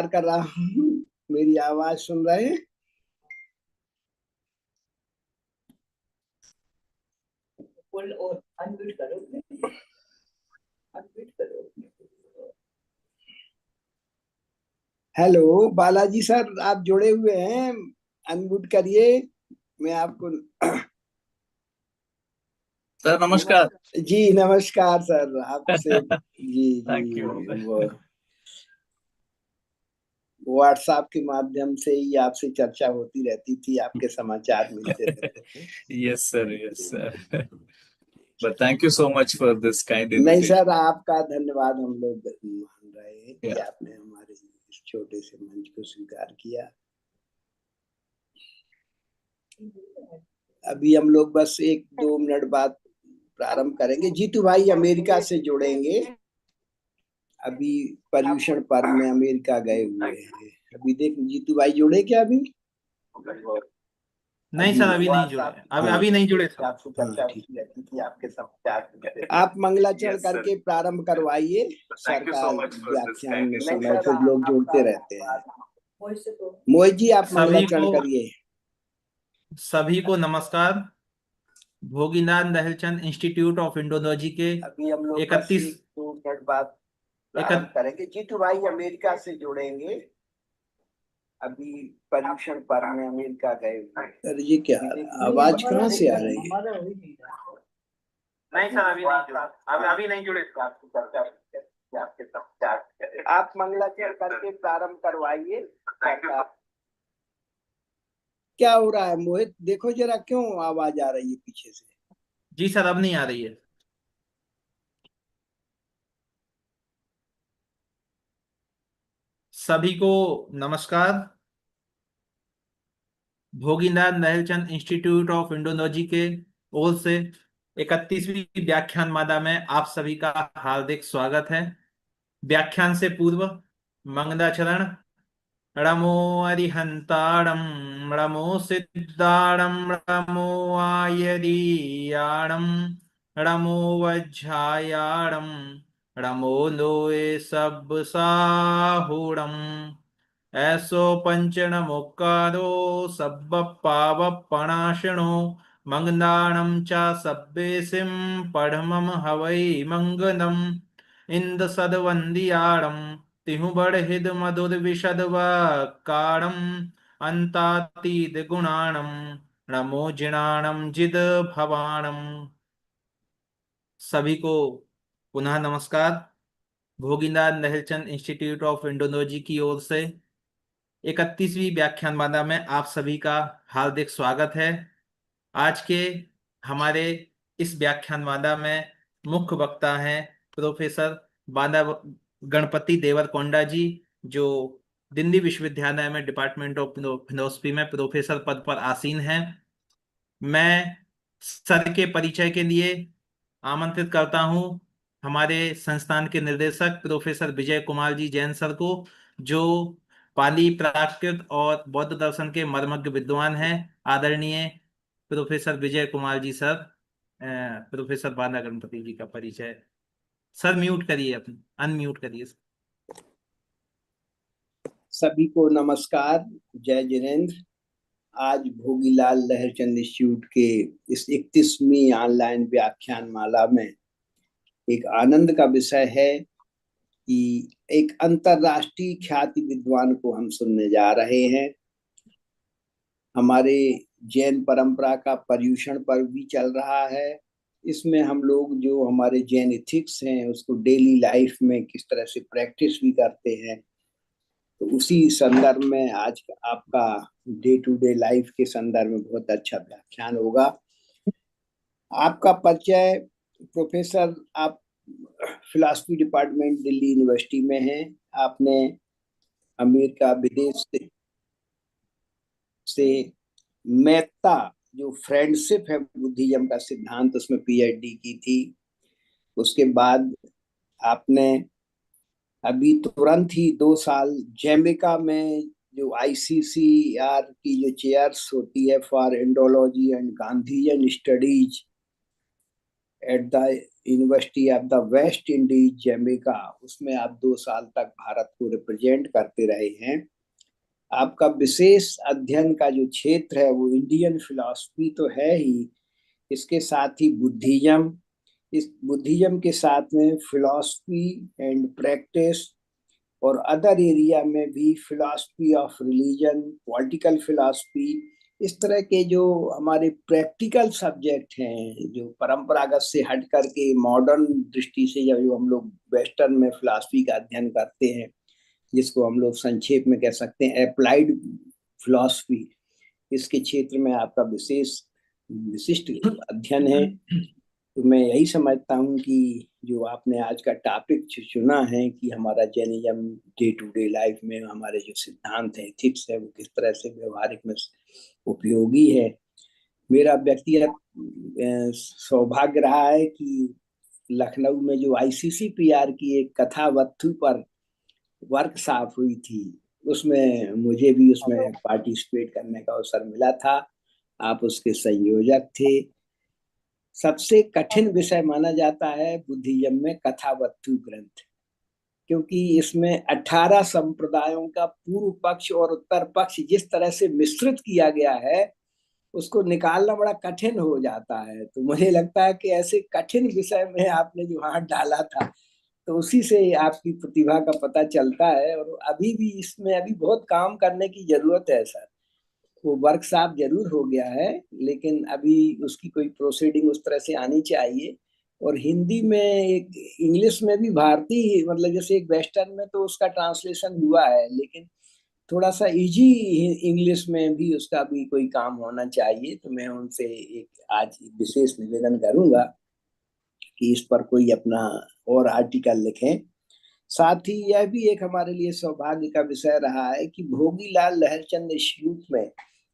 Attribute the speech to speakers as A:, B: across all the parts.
A: कर रहा हूँ। मेरी आवाज सुन रहे हैं? और अनम्यूट करो, अनम्यूट करो। हेलो बालाजी सर, आप जुड़े हुए हैं? अनम्यूट करिए। मैं आपको
B: सर नमस्कार।
A: जी नमस्कार सर, आपसे जी
B: थैंक
A: जी
B: यू।
A: वो व्हाट्सएप के माध्यम से ही आपसे चर्चा होती रहती थी, आपके समाचार मिलते रहते थे।
B: Yes sir, yes sir. But thank you so much for this kind
A: नहीं
B: इनविटेशन।
A: सर, आपका धन्यवाद हम लोग मान रहे हैं कि
B: या
A: आपने हमारे इस छोटे से मंच को स्वीकार किया। अभी हम लोग बस 1-2 मिनट बाद प्रारंभ करेंगे। जीतू भाई अमेरिका से जुड़ेंगे, अभी पर्यूषण पर्व में अमेरिका गए हुए हैं। अभी देख, जीतू भाई जुड़े क्या अभी?
C: नहीं सर, अभी नहीं जुड़े। अभी नहीं जुड़े सर।
A: आपसे चर्चा होती रहती थी, आपके समाचार। आप मंगलाचरण करके प्रारंभ करवाइए सर का व्याख्यान में समय, फिर लोग जुड़ते रहते हैं। मोहित जी आप मंगलाचरण करिए।
C: सभी को नमस्कार। भोगीनाथ नहलचंद इंस्टीट्यूट ऑफ इंडोलॉजी के
A: अभी हम लोग
C: 31
A: 2 मिनट बाद प्रारंभ करेंगे। जीतू भाई अमेरिका से जुड़ेंगे, अभी पर्यूषण पर्व में अमेरिका गए हुए। सर ये क्या आवाज कहाँ से आ रही है?
C: नहीं सर, अभी नहीं जुड़े। अभी नहीं जुड़े सर।
A: आपकी चर्चा आपके समाचार। आप मंगलाचरण करके प्रारंभ करवाइए। क्या हो रहा है मोहित? देखो जरा, क्यों आवाज आ रही है पीछे से?
C: जी सर, अब नहीं आ रही है। सभी को नमस्कार। भोगीनाथ नहलचंद इंस्टीट्यूट ऑफ इंडोलॉजी के ओर से 31वीं व्याख्यान माला में आप सभी का हार्दिक स्वागत है। व्याख्यान से पूर्व मंगलाचरण। णमो अरिहंताणं, णमो सिद्धाणं, णमो आयरीयाणं, णमो वज्झायाणं, णमो लोए सब साहुणम्। ऐसो पंचण मुक्कारो सब पाव पणाशणो, मंगलाणं च सब्बेसिं पढ़मं हवै मंगलम्। इंद सदवंदियाणं तिहु बड़हिद मधुर विशद वकारम, अंतातीत गुणाणम, नमो जिणाणम जिद भवाणम। सभी को पुनः नमस्कार। भोगीनाथ नहलचंद इंस्टीट्यूट ऑफ इंडोलॉजी की ओर से 31वीं व्याख्यानमाला में आप सभी का हार्दिक स्वागत है। आज के हमारे इस व्याख्यानमाला में मुख्य वक्ता हैं प्रोफेसर बाला गणपति देवरकोंडा जी, जो दिल्ली विश्वविद्यालय में डिपार्टमेंट ऑफ फिलोसफी में प्रोफेसर पद पर आसीन हैं। मैं सर के परिचय के लिए आमंत्रित करता हूं हमारे संस्थान के निदेशक प्रोफेसर विजय कुमार जी जैन सर को, जो पाली प्राकृत और बौद्ध दर्शन के मर्मज्ञ विद्वान हैं। आदरणीय professor Vijay Kumar ji sir, professor बाला गणपति जी का परिचय। सर म्यूट करिए, अपनी अनम्यूट करिए।
A: सभी को नमस्कार, जय जिनेन्द्र। आज भोगीलाल लहरचंद इंस्टीट्यूट के इस 31वीं ऑनलाइन व्याख्यान माला में एक आनंद का विषय है कि एक अंतरराष्ट्रीय ख्याति विद्वान को हम सुनने जा रहे हैं। हमारे जैन परंपरा का पर्यूषण पर्व भी चल रहा है। इसमें हम लोग जो हमारे जैन इथिक्स हैं उसको डेली लाइफ में किस तरह से प्रैक्टिस भी करते हैं, तो उसी संदर्भ में आज आपका डे टू डे लाइफ के संदर्भ में बहुत अच्छा व्याख्यान होगा। आपका परिचय प्रोफेसर, आप फिलॉसफी डिपार्टमेंट दिल्ली यूनिवर्सिटी में हैं। आपने अमेरिका विदेश से मेहता, जो फ्रेंडशिप है बुद्धिज्म का सिद्धांत, उसमें पीएचडी की थी। उसके बाद आपने अभी तुरंत ही 2 साल जैमिका में जो आईसीसीआर की जो चेयर्स होती है for Indology and Gandhian studies at the university of the West Indies Jamaica, उसमें आप 2 साल तक भारत को रिप्रेजेंट करते रहे हैं। आपका विशेष अध्ययन का जो क्षेत्र है वो इंडियन फिलॉसफी तो है ही, इसके साथ ही बुद्धिज्म, इस बुद्धिज्म के साथ में फिलॉसफी एंड प्रैक्टिस और अदर एरिया में भी philosophy of religion, political philosophy, इस तरह के जो हमारे प्रैक्टिकल सब्जेक्ट हैं, जो परंपरागत से हट करके मॉडर्न दृष्टि से जो हम लोग वेस्टर्न में फिलॉसफी का अध्ययन करते हैं, जिसको हम लोग संक्षेप में कह सकते हैं अप्लाइड फिलॉसफी, इसके क्षेत्र में आपका विशिष्ट अध्ययन है। तो मैं यही समझता हूँ कि जो आपने आज का टॉपिक चुना है कि हमारा Jainism day to day life में हमारे जो सिद्धांत है, एथिक्स है, वो किस तरह से व्यवहारिक में उपयोगी है। मेरा व्यक्तिगत सौभाग्य रहा है कि लखनऊ में जो ICCPR की एक कथा वत्थु पर वर्कशॉप हुई थी, उसमें मुझे भी उसमें पार्टिसिपेट करने का अवसर मिला था। आप उसके संयोजक थे। सबसे कठिन विषय माना जाता है बुद्धिज्म में कथावत्थु ग्रंथ, क्योंकि इसमें 18 संप्रदायों का पूर्व पक्ष और उत्तर पक्ष जिस तरह से मिश्रित किया गया है, उसको निकालना बड़ा कठिन हो जाता है। तो मुझे लगता है कि ऐसे कठिन विषय में आपने जो हाथ डाला था, तो उसी से आपकी प्रतिभा का पता चलता है। और अभी भी इसमें अभी बहुत काम करने की जरूरत है सर। वो वर्कशॉप जरूर हो गया है, लेकिन अभी उसकी कोई प्रोसीडिंग उस तरह से आनी चाहिए। और हिंदी में एक, इंग्लिश में भी भारतीय, मतलब जैसे एक वेस्टर्न में तो उसका ट्रांसलेशन हुआ है, लेकिन थोड़ा सा इजी इंग्लिश में भी उसका भी कोई काम होना चाहिए। तो मैं उनसे एक आज विशेष निवेदन करूंगा कि इस पर कोई अपना और आर्टिकल लिखें। साथ ही यह भी एक हमारे लिए सौभाग्य का विषय रहा है कि भोगीलाल लहरचंद इंस्टीट्यूट में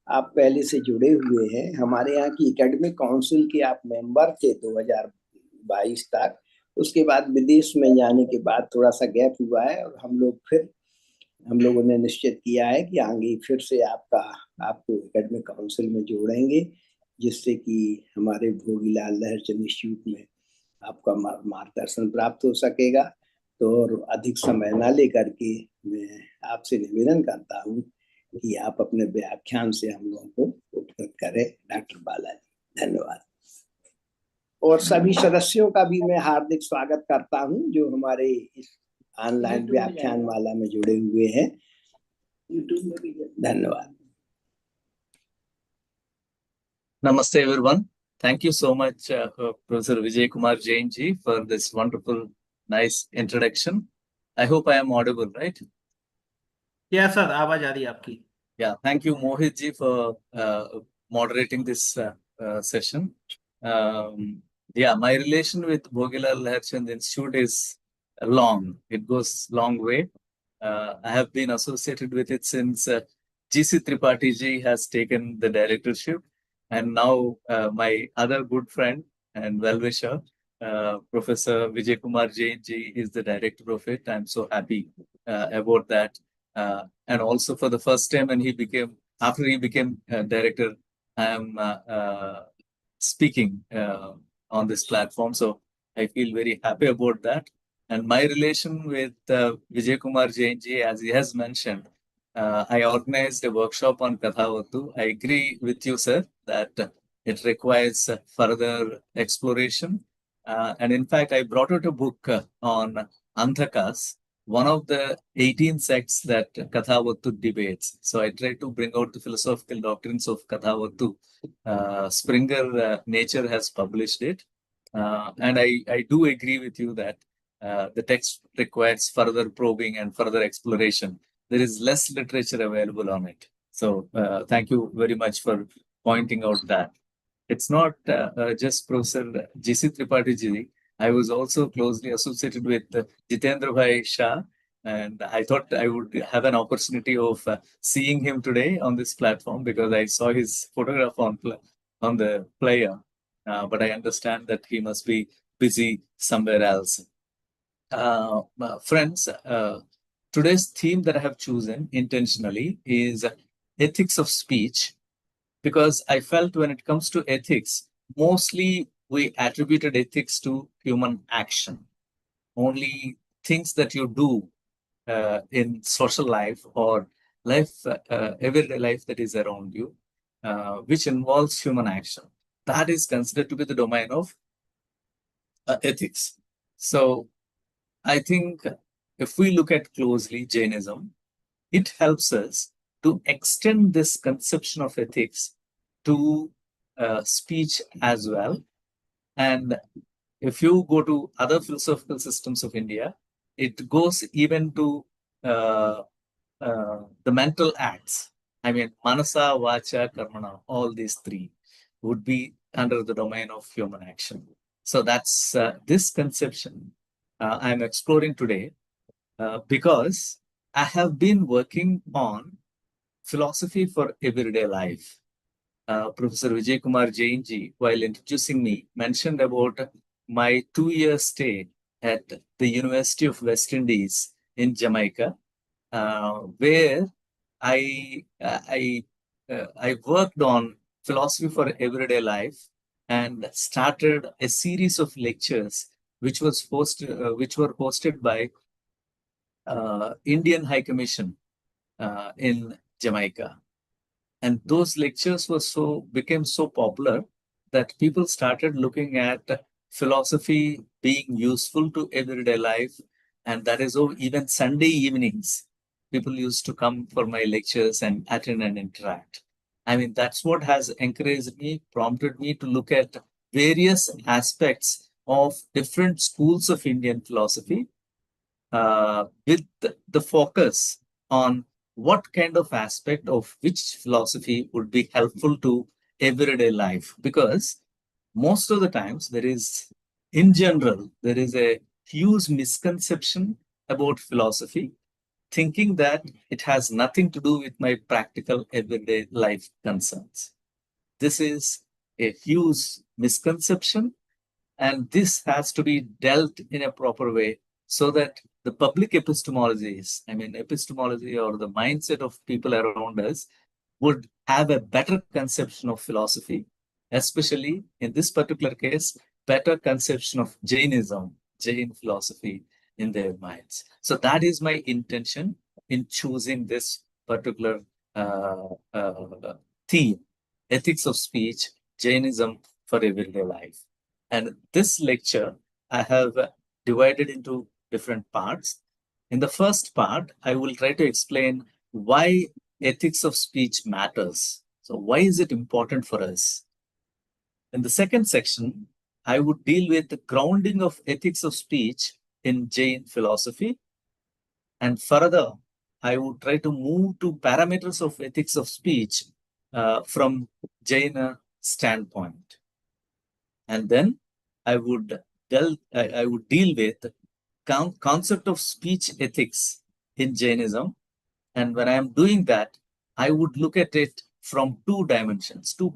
A: आप पहले से जुड़े हुए हैं। हमारे यहाँ की एकेडमिक काउंसिल के आप मेंबर थे 2022 तक। उसके बाद विदेश में जाने के बाद थोड़ा सा गैप हुआ है, और हम लोगों ने निश्चित किया है कि आगे फिर से आपको एकेडमिक काउंसिल में जोड़ेंगे, जिससे कि हमारे भोगीलाल लहरचंद इंस्टीट्यूट में आपका मार्गदर्शन प्राप्त हो सकेगा। तो और अधिक समय ना लेकर के मैं आपसे निवेदन करता हूँ कि आप अपने व्याख्यान से हम लोगों को उपकृत करें। डॉक्टर बालाजी, धन्यवाद। और सभी सदस्यों का भी मैं हार्दिक स्वागत करता हूँ जो हमारे इस ऑनलाइन व्याख्यान माला में जुड़े हुए हैं। धन्यवाद।
B: Namaste everyone. Thank you so much, Professor Vijay Kumar Jain ji, for this wonderful, nice introduction. I hope I am audible, right?
C: Yeah, sir, आवाज आ रही है आपकी।
B: Yeah, thank you, Mohit ji, for moderating this session. Yeah, my relation with Bhogilal Lehirchand Institute is long. It goes long way. I have been associated with it since GC Tripathi ji has taken the directorship. And now my other good friend and well-wisher, Professor Vijay Kumar Jain ji, is the director of it. I'm so happy about that. And also for the first time when after he became director, I am speaking on this platform. So I feel very happy about that. And my relation with Vijay Kumar Jain ji, as he has mentioned, I organized a workshop on Kathavatu. I agree with you, sir, that it requires further exploration. And in fact, I brought out a book on Anthakas, one of the 18 sects that Kathavatu debates. So I try to bring out the philosophical doctrines of Kathavatu. Springer Nature has published it. And I do agree with you that the text requires further probing and further exploration. There is less literature available on it. So thank you very much for pointing out that. It's not just Professor G.C. Tripathi ji. I was also closely associated with Jitendra Bhai Shah, and I thought I would have an opportunity of seeing him today on this platform because I saw his photograph on the player, but I understand that he must be busy somewhere else. Friends, today's theme that I have chosen intentionally is ethics of speech, because I felt when it comes to ethics, mostly we attributed ethics to human action. Only things that you do in social life or life, everyday life that is around you, which involves human action, that is considered to be the domain of ethics. So I think if we look at closely Jainism, it helps us to extend this conception of ethics to speech as well. And if you go to other philosophical systems of India, it goes even to the mental acts. I mean, manasa, vacha, karmana, all these three would be under the domain of human action. So that's this conception I'm exploring today because I have been working on philosophy for everyday life. Professor Vijay Kumar Jain ji, while introducing me, mentioned about my 2-year stay at the University of West Indies in Jamaica, where I worked on philosophy for everyday life and started a series of lectures which were hosted by Indian High Commission in Jamaica. And those lectures became so popular that people started looking at philosophy being useful to everyday life. And that is even Sunday evenings, people used to come for my lectures and attend and interact. I mean, that's what has encouraged me, prompted me to look at various aspects of different schools of Indian philosophy with the focus on what kind of aspect of which philosophy would be helpful to everyday life. Because most of the times in general, there is a huge misconception about philosophy, thinking that it has nothing to do with my practical everyday life concerns. This is a huge misconception, and this has to be dealt in a proper way so that the public epistemologies, I mean, epistemology or the mindset of people around us would have a better conception of philosophy, especially in this particular case, better conception of Jainism, Jain philosophy in their minds. So that is my intention in choosing this particular theme, ethics of speech, Jainism for everyday life. And this lecture, I have divided into different parts. In the first part, I will try to explain why ethics of speech matters. So why is it important for us? In the second section, I would deal with the grounding of ethics of speech in Jain philosophy. And further, I would try to move to parameters of ethics of speech from Jain standpoint. And then I would deal with concept of speech ethics in Jainism. And when I am doing that, I would look at it from two dimensions, two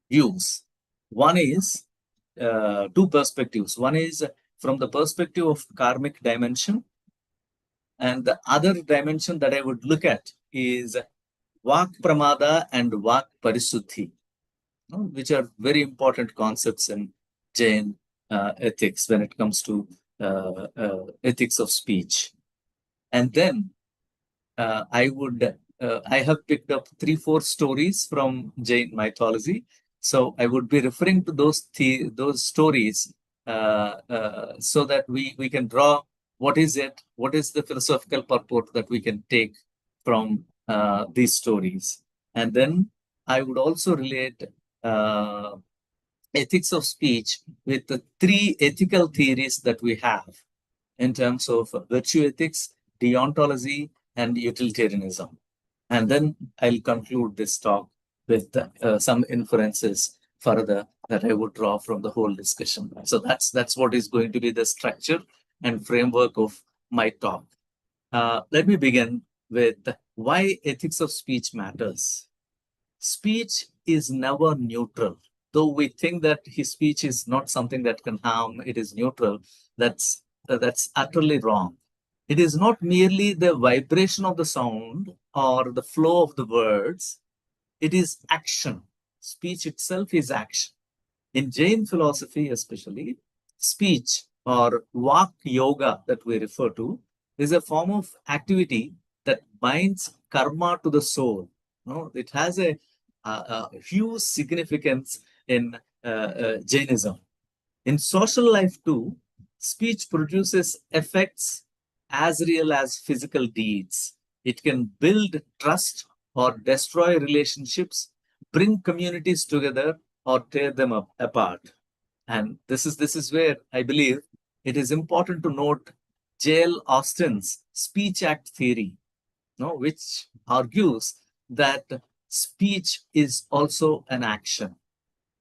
B: views. One is two perspectives. One is from the perspective of karmic dimension. And the other dimension that I would look at is Vak Pramada and Vak Parisuddhi, which are very important concepts in Jain ethics when it comes to ethics of speech. And then I have picked up 3-4 stories from Jain mythology. So I would be referring to those stories so that we can draw what is the philosophical purport that we can take from these stories. And then I would also relate ethics of speech with the 3 ethical theories that we have in terms of virtue ethics, deontology, and utilitarianism. And then I'll conclude this talk with some inferences further that I would draw from the whole discussion. So that's what is going to be the structure and framework of my talk. Let me begin with why ethics of speech matters. Speech is never neutral. Though we think that his speech is not something that can harm, it is neutral, that's utterly wrong. It is not merely the vibration of the sound or the flow of the words, it is action. speech itself is action. In Jain philosophy, especially, speech or Vak yoga that we refer to is a form of activity that binds karma to the soul. No, it has a huge significance in Jainism. In social life too, speech produces effects as real as physical deeds. It can build trust or destroy relationships, bring communities together or tear them apart. And this is where I believe it is important to note J.L. Austin's speech act theory, no, which argues that speech is also an action.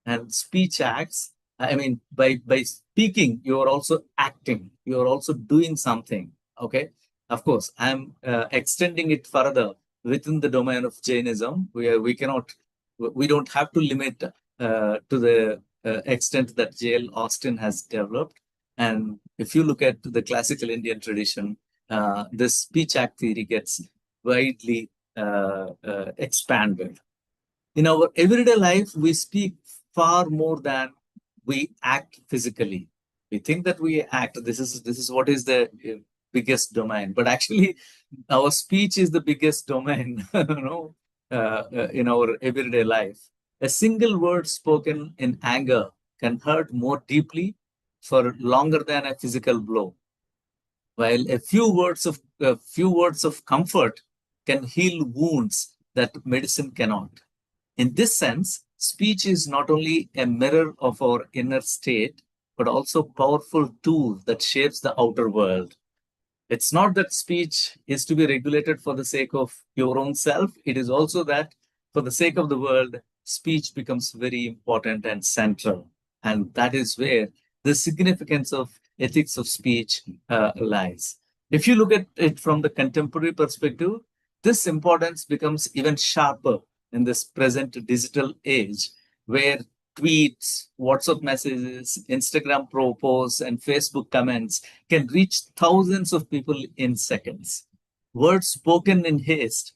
B: And speech acts, I mean, by speaking, you are also acting, you are also doing something. Okay. Of course, I'm extending it further within the domain of Jainism, where we don't have to limit to the extent that J.L. Austin has developed. And if you look at the classical Indian tradition, this speech act theory gets widely expanded. In our everyday life, we speak far more than we act physically. We think that we act. This is what is the biggest domain, but actually, our speech is the biggest domain. In our everyday life, a single word spoken in anger can hurt more deeply for longer than a physical blow, while a few words of comfort can heal wounds that medicine cannot. In this sense, speech is not only a mirror of our inner state, but also a powerful tool that shapes the outer world. It's not that speech is to be regulated for the sake of your own self. It is also that for the sake of the world, speech becomes very important and central. And that is where the significance of ethics of speech lies. If you look at it from the contemporary perspective, this importance becomes even sharper in this present digital age, where tweets, WhatsApp messages, Instagram posts, and Facebook comments can reach thousands of people in seconds. Words spoken in haste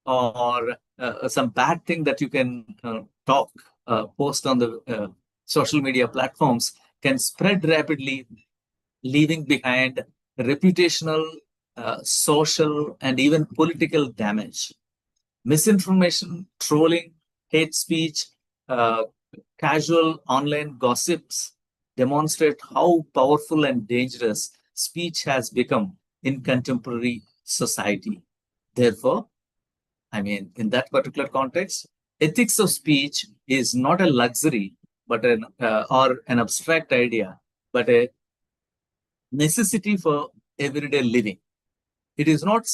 B: or some bad thing that you can post on the social media platforms can spread rapidly, leaving behind reputational, social, and even political damage. Misinformation, trolling, hate speech, casual online gossips demonstrate how powerful and dangerous speech has become in contemporary society. Therefore, I mean, in that particular context, ethics of speech is not a luxury, but or an abstract idea, but a necessity for everyday living. It is not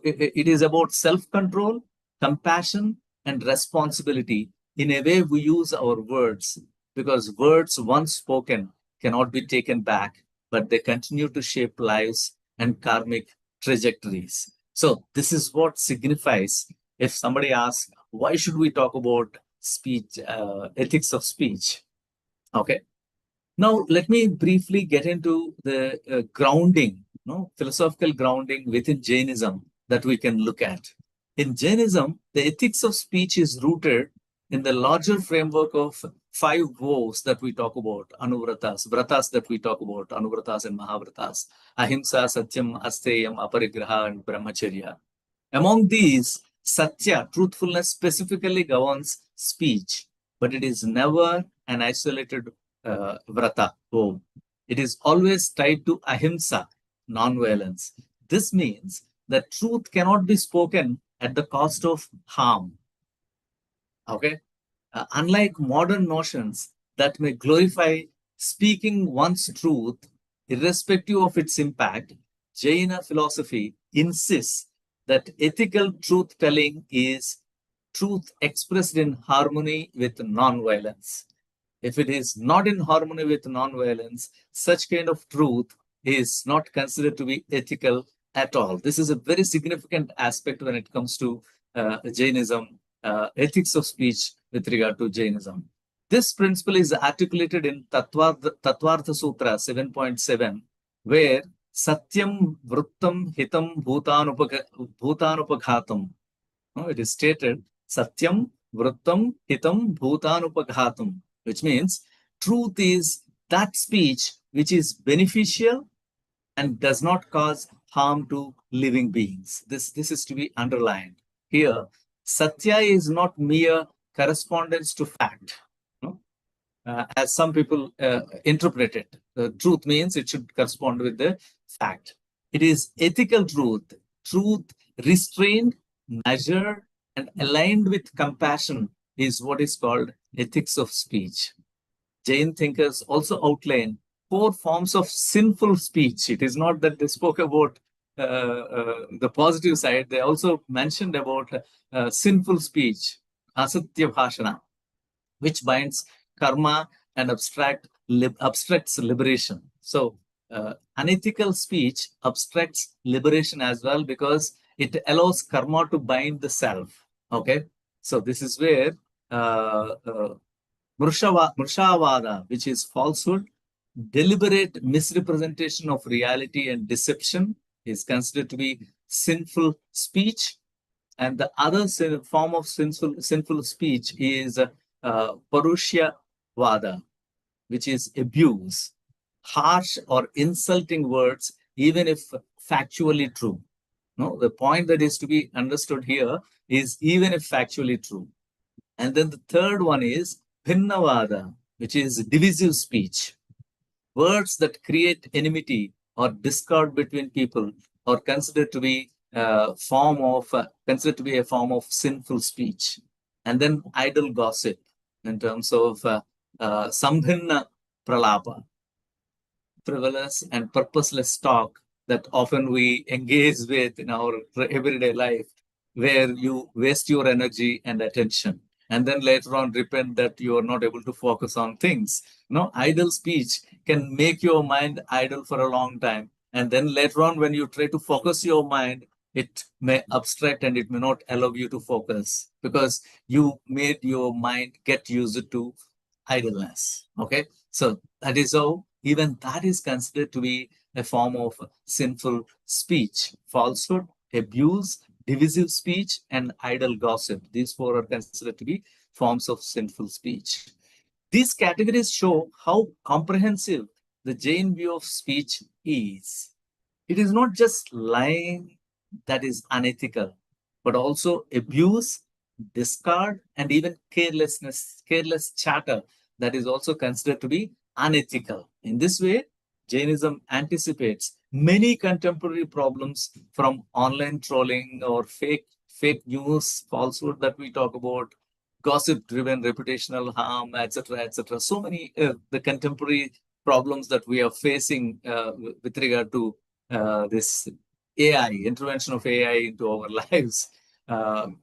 B: it is about self-control, compassion, and responsibility in a way we use our words, because words once spoken cannot be taken back, but they continue to shape lives and karmic trajectories. So this is what signifies if somebody asks, why should we talk about speech, ethics of speech? Okay. Now, let me briefly get into the grounding, philosophical grounding within Jainism that we can look at. In Jainism, the ethics of speech is rooted in the larger framework of 5 vows that we talk about, vratas that we talk about, anuvratas and mahavratas, ahimsa, satyam, asteyam, aparigraha, and brahmacharya. Among these, satya, truthfulness, specifically governs speech, but it is never an isolated vrata, vow. It is always tied to ahimsa, non-violence. This means that truth cannot be spoken at the cost of harm. Okay? Unlike modern notions that may glorify speaking one's truth, irrespective of its impact, Jaina philosophy insists that ethical truth-telling is truth expressed in harmony with non-violence. If it is not in harmony with non-violence, such kind of truth is not considered to be ethical at all. This is a very significant aspect when it comes to Jainism, ethics of speech with regard to Jainism. This principle is articulated in Tattvartha Sutra 7.7, where Satyam Vruttam Hitam Bhutanupaghatam. It is stated, Satyam Vrittam hitam bhutanupaghatam, which means truth is that speech which is beneficial and does not cause harm to living beings. This is to be underlined. Here, Satya is not mere correspondence to fact, no? As some people interpret it. The truth means it should correspond with the fact. It is ethical truth, truth restrained, measured, and aligned with compassion is what is called ethics of speech. Jain thinkers also outline 4 forms of sinful speech. It is not that they spoke about the positive side, they also mentioned about sinful speech, asatya bhashana, which binds karma and abstracts liberation. So, unethical speech abstracts liberation as well because it allows karma to bind the self. Okay, so this is where Mrishavada, which is falsehood, deliberate misrepresentation of reality and deception, is considered to be sinful speech. And the other form of sinful speech is Parushya which is abuse, harsh or insulting words, even if factually true. No, the point that is to be understood here is even if factually true. And then the third one is Bhinnavada, which is divisive speech. Words that create enmity or discord between people are considered to be a form of sinful speech. And then idle gossip in terms of Sambhinna Pralapa, frivolous and purposeless talk that often we engage with in our everyday life, where you waste your energy and attention, and then later on repent that you are not able to focus on things. No, idle speech can make your mind idle for a long time, and then later on when you try to focus your mind, it may abstract and it may not allow you to focus because you made your mind get used to idleness. Okay, so that is how even that is considered to be a form of sinful speech. Falsehood, abuse, divisive speech, and idle gossip. These 4 are considered to be forms of sinful speech. These categories show how comprehensive the Jain view of speech is. It is not just lying that is unethical, but also abuse, discard, and even careless chatter that is also considered to be unethical. In this way, Jainism anticipates many contemporary problems from online trolling or fake news, falsehood that we talk about, gossip-driven reputational harm, etc., etc. So many the contemporary problems that we are facing with regard to this AI, intervention of AI into our lives.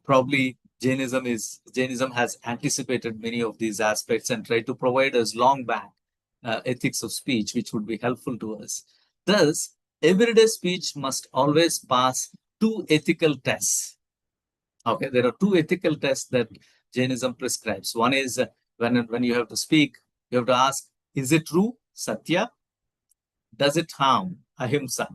B: Probably Jainism has anticipated many of these aspects and tried to provide us long back ethics of speech, which would be helpful to us. Thus, everyday speech must always pass 2 ethical tests. Okay, there are 2 ethical tests that Jainism prescribes. One is when you have to speak, you have to ask, is it true? Satya. Does it harm? Ahimsa.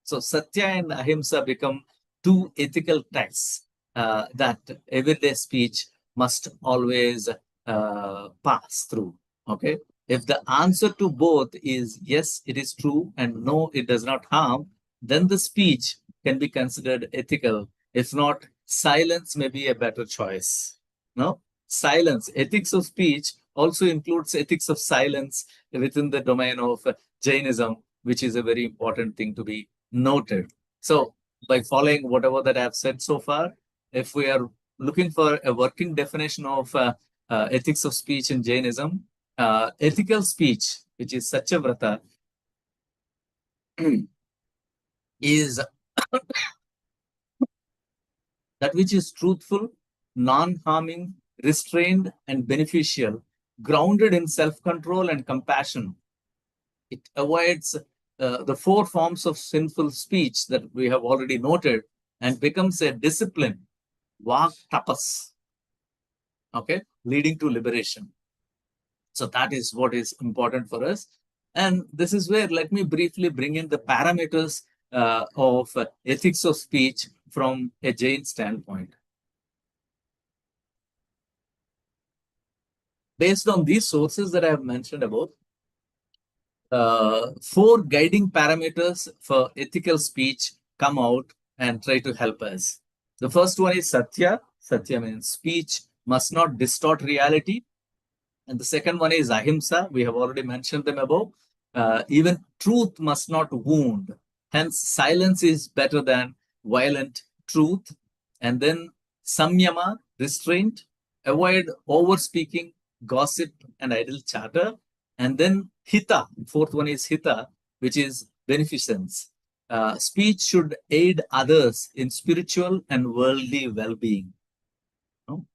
B: So Satya and Ahimsa become 2 ethical texts that everyday speech must always pass through. Okay. If the answer to both is yes, it is true, and no, it does not harm, then the speech can be considered ethical. If not, silence may be a better choice. No, silence. Ethics of speech also includes ethics of silence within the domain of Jainism, which is a very important thing to be noted. So, by following whatever that I have said so far, if we are looking for a working definition of ethics of speech in Jainism, ethical speech, which is Satyavrata, is that which is truthful, non-harming, restrained, and beneficial, grounded in self-control and compassion. It avoids the 4 forms of sinful speech that we have already noted and becomes a discipline, vak tapas, okay, leading to liberation. So that is what is important for us. And this is where, let me briefly bring in the parameters of ethics of speech from a Jain standpoint. Based on these sources that I have mentioned above, 4 guiding parameters for ethical speech come out and try to help us. The first one is Satya. Satya means speech must not distort reality. And the second one is Ahimsa. We have already mentioned them above. Even truth must not wound. Hence, silence is better than violent truth. And then Samyama, restraint. Avoid over-speaking, gossip, and idle chatter. And then Hita. Fourth one is Hita, which is beneficence. Speech should aid others in spiritual and worldly well-being.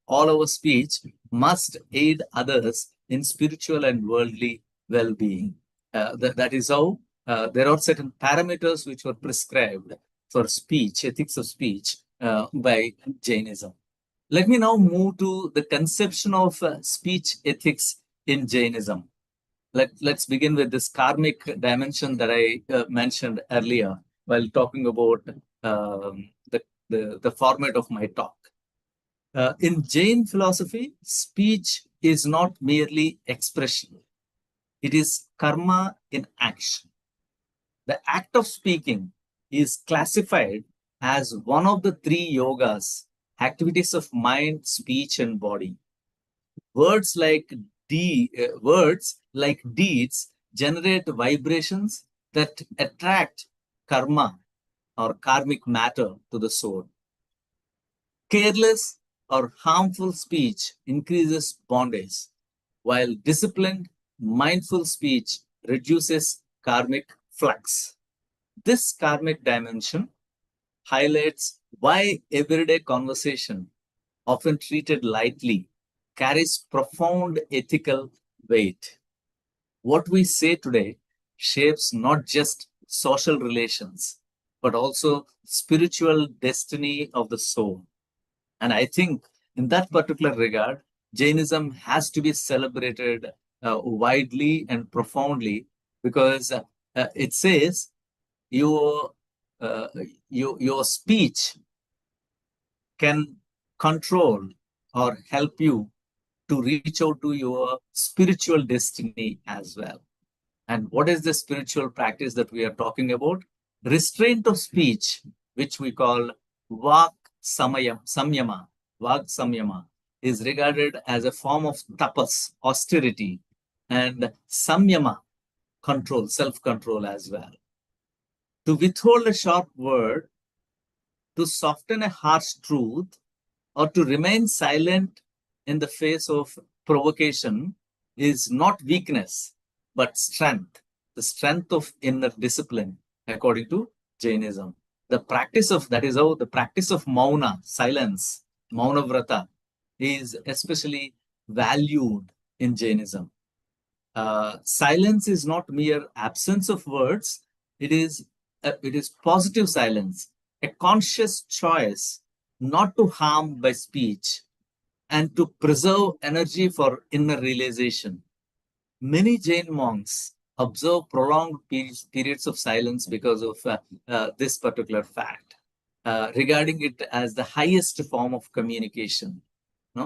B: All our speech must aid others in spiritual and worldly well-being. That is how there are certain parameters which were prescribed for speech, ethics of speech by Jainism. Let me now move to the conception of speech ethics in Jainism. Let's begin with this karmic dimension that I mentioned earlier while talking about the format of my talk. In Jain philosophy, speech is not merely expression. It is karma in action. The act of speaking is classified as one of the 3 yogas, activities of mind, speech, and body. Words like deeds generate vibrations that attract karma or karmic matter to the soul. Careless or harmful speech increases bondage, while disciplined, mindful speech reduces karmic flux. This karmic dimension highlights why everyday conversation, often treated lightly, carries profound ethical weight. What we say today shapes not just social relations, but also spiritual destiny of the soul. And I think in that particular regard, Jainism has to be celebrated widely and profoundly, because it says your speech can control or help you to reach out to your spiritual destiny as well. And what is the spiritual practice that we are talking about? Restraint of speech, which we call Vak Samyama. Vak Samyama is regarded as a form of tapas, austerity, and Samyama, control, self-control as well. To withhold a sharp word, to soften a harsh truth, or to remain silent in the face of provocation is not weakness, but strength, the strength of inner discipline, according to Jainism. The practice of, that is how the practice of mauna, silence, mauna vrata, is especially valued in Jainism. Silence is not mere absence of words, it is positive silence, a conscious choice not to harm by speech and to preserve energy for inner realization. Many Jain monks observe prolonged periods of silence because of this particular fact, regarding it as the highest form of communication.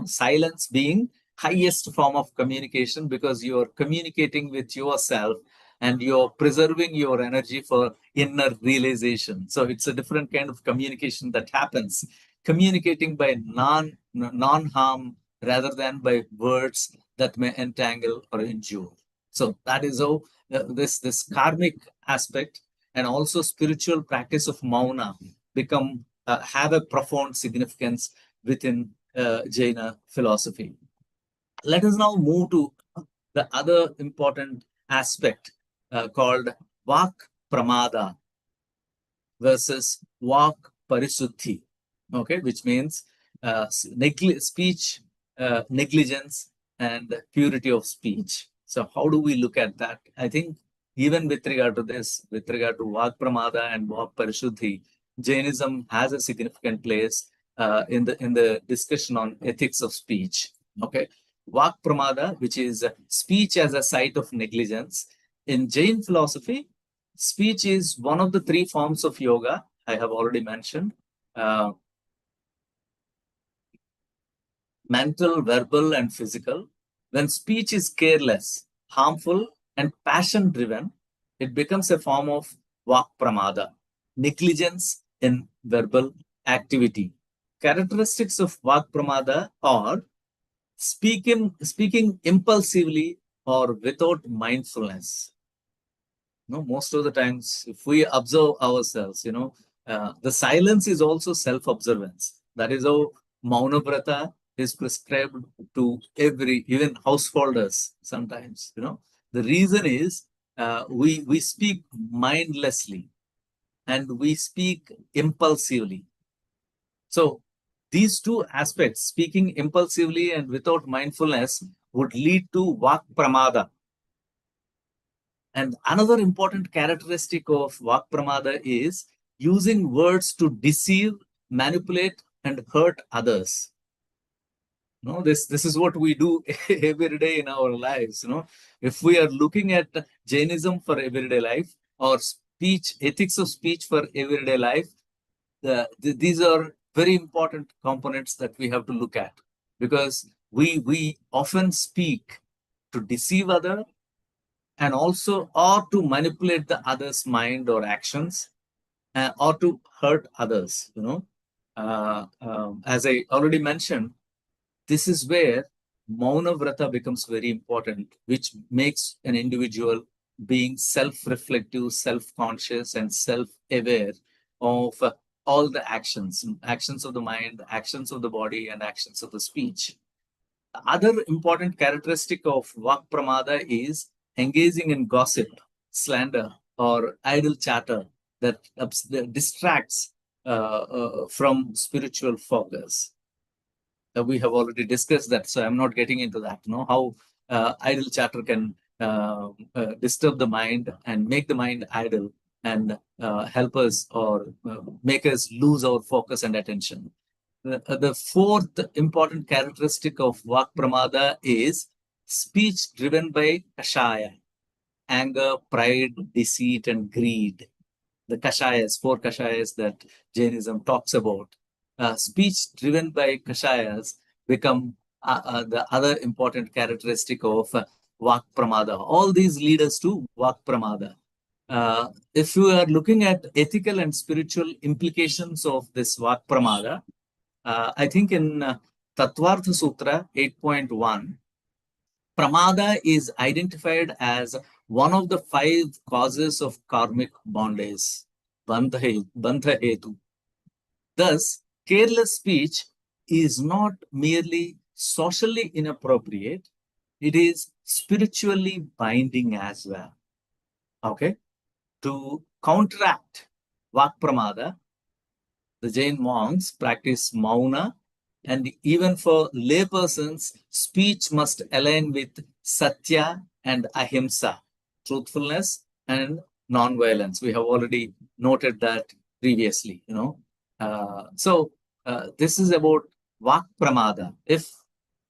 B: Silence being highest form of communication, because you are communicating with yourself and you're preserving your energy for inner realization. So it's a different kind of communication that happens, communicating by non-harm rather than by words that may entangle or injure. So that is how this karmic aspect and also spiritual practice of mauna have a profound significance within Jaina philosophy. Let us now move to the other important aspect called Vak Pramada versus Vak Parisuddhi, okay, which means speech negligence and purity of speech. So how do we look at that? I think even with regard to this, with regard to Vak Pramada and Vak Parisuddhi, Jainism has a significant place in the discussion on ethics of speech. Okay, Vak Pramada, which is speech as a site of negligence. In Jain philosophy, speech is one of the 3 forms of yoga I have already mentioned. Mental, verbal, and physical, When speech is careless, harmful, and passion-driven, it becomes a form of vak pramada, negligence in verbal activity. Characteristics of vak pramada are speaking impulsively or without mindfulness. Most of the times, if we observe ourselves, the silence is also self-observance. That is how Mauna Vrata is prescribed to even householders sometimes. The reason is we speak mindlessly and we speak impulsively. So these two aspects, speaking impulsively and without mindfulness, would lead to vak pramada. And another important characteristic of vak pramada is using words to deceive, manipulate, and hurt others. This is what we do every day in our lives. If we are looking at Jainism for everyday life or speech, ethics of speech for everyday life, these are very important components that we have to look at, because we often speak to deceive others and also or to manipulate the other's mind or actions, or to hurt others. As I already mentioned, this is where Mauna Vrata becomes very important, which makes an individual being self-reflective, self-conscious, and self-aware of all the actions of the mind, actions of the body, and actions of the speech. The other important characteristic of vak pramada is engaging in gossip, slander, or idle chatter that distracts from spiritual focus. We have already discussed that, so I'm not getting into that. How idle chatter can disturb the mind and make the mind idle and help us or make us lose our focus and attention. The fourth important characteristic of vak pramada is speech driven by kashaya: anger, pride, deceit, and greed. The kashayas, 4 kashayas that Jainism talks about. Speech driven by kashayas become the other important characteristic of vak pramada. All these lead us to vak pramada. If you are looking at ethical and spiritual implications of this vak pramada, I think in Tattvartha Sutra 8.1, pramada is identified as one of the 5 causes of karmic bondage, bandha hetu. Thus, careless speech is not merely socially inappropriate, it is spiritually binding as well. Okay? To counteract vak pramada, the Jain monks practice mauna, and even for laypersons, speech must align with satya and ahimsa, truthfulness and non-violence. We have already noted that previously. So this is about vak pramada. If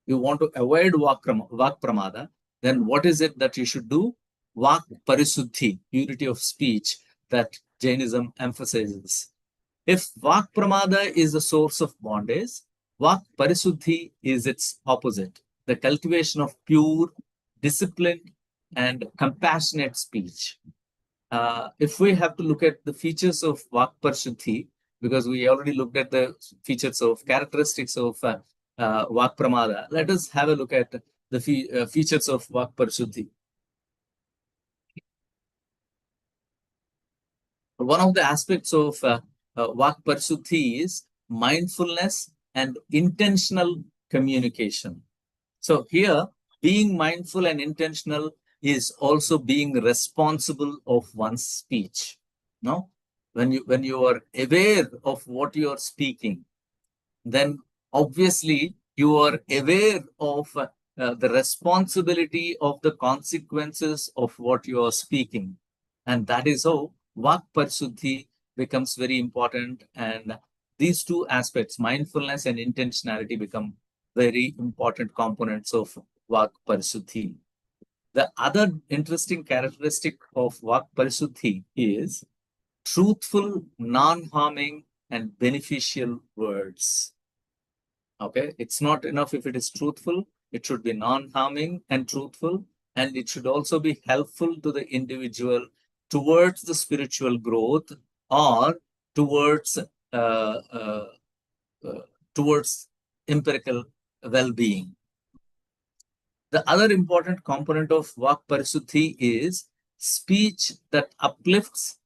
B: you want to avoid vak pramada, then what is it that you should do? Vak parisuddhi, purity of speech, that Jainism emphasizes. If vak pramada is the source of bondage, vak parisuddhi is its opposite, the cultivation of pure, disciplined, and compassionate speech. If we have to look at the features of vak parisuddhi, because we already looked at the features of characteristics of vak pramada, let us have a look at the features of vak parisuddhi. One of the aspects of vak parisuddhi is mindfulness and intentional communication. So here, being mindful and intentional is also being responsible of one's speech. No, when you are aware of what you are speaking, then obviously you are aware of the responsibility of the consequences of what you are speaking, and that is how vak parisuddhi becomes very important. And these two aspects, mindfulness and intentionality, become very important components of vak parisuddhi. The other interesting characteristic of vak parisuddhi is truthful, non-harming, and beneficial words. Okay, it's not enough if it is truthful, it should be non-harming and truthful, and it should also be helpful to the individual towards the spiritual growth or towards uh, uh, towards empirical well-being. The other important component of Vak Parisuddhi is speech that uplifts,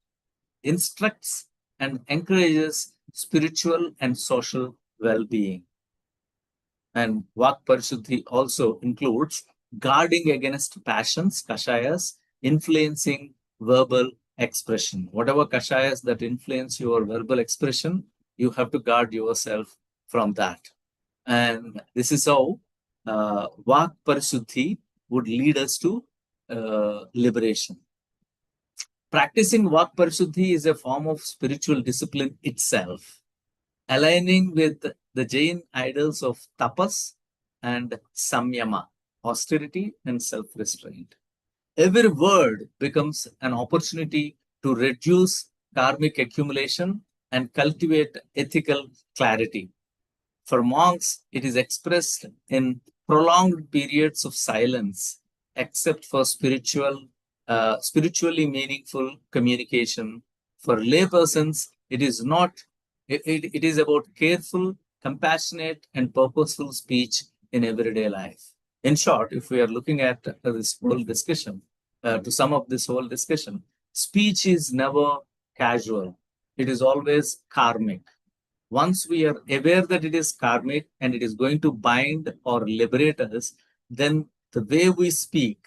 B: instructs, and encourages spiritual and social well-being. And Vak Parisuddhi also includes guarding against passions, kashayas, influencing verbal expression. Whatever kashayas that influence your verbal expression, you have to guard yourself from that. And this is how Vak Parisuddhi would lead us to liberation. Practicing Vak Parisuddhi is a form of spiritual discipline itself, aligning with the Jain ideals of tapas and samyama, austerity and self-restraint. Every word becomes an opportunity to reduce karmic accumulation and cultivate ethical clarity. For monks, it is expressed in prolonged periods of silence, except for spiritually meaningful communication. For laypersons, it is not. It is about careful, compassionate, and purposeful speech in everyday life. In short, if we are looking at this whole discussion, to sum up this whole discussion, speech is never casual. It is always karmic. Once we are aware that it is karmic and it is going to bind or liberate us, then the way we speak,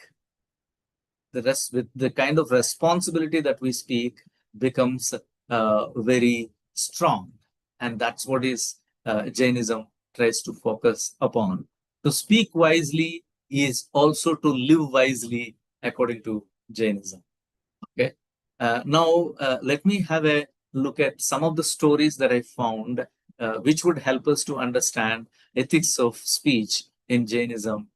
B: with the kind of responsibility that we speak becomes very strong. And that's what is Jainism tries to focus upon. To speak wisely is also to live wisely according to Jainism. Okay. Now, let me have a look at some of the stories that I found, which would help us to understand ethics of speech in Jainism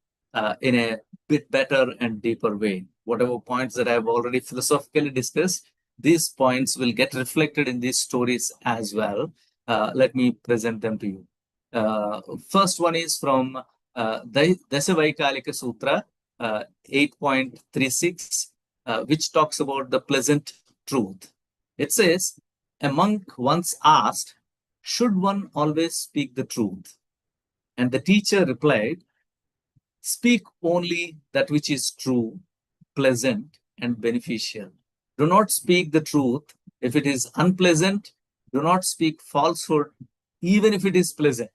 B: in a bit better and deeper way. Whatever points that I have already philosophically discussed, these points will get reflected in these stories as well. Let me present them to you. First one is from Dasavaikalika Sutra 8.36. Which talks about the pleasant truth. It says, a monk once asked, should one always speak the truth? And the teacher replied, speak only that which is true, pleasant, and beneficial. Do not speak the truth if it is unpleasant. Do not speak falsehood, even if it is pleasant.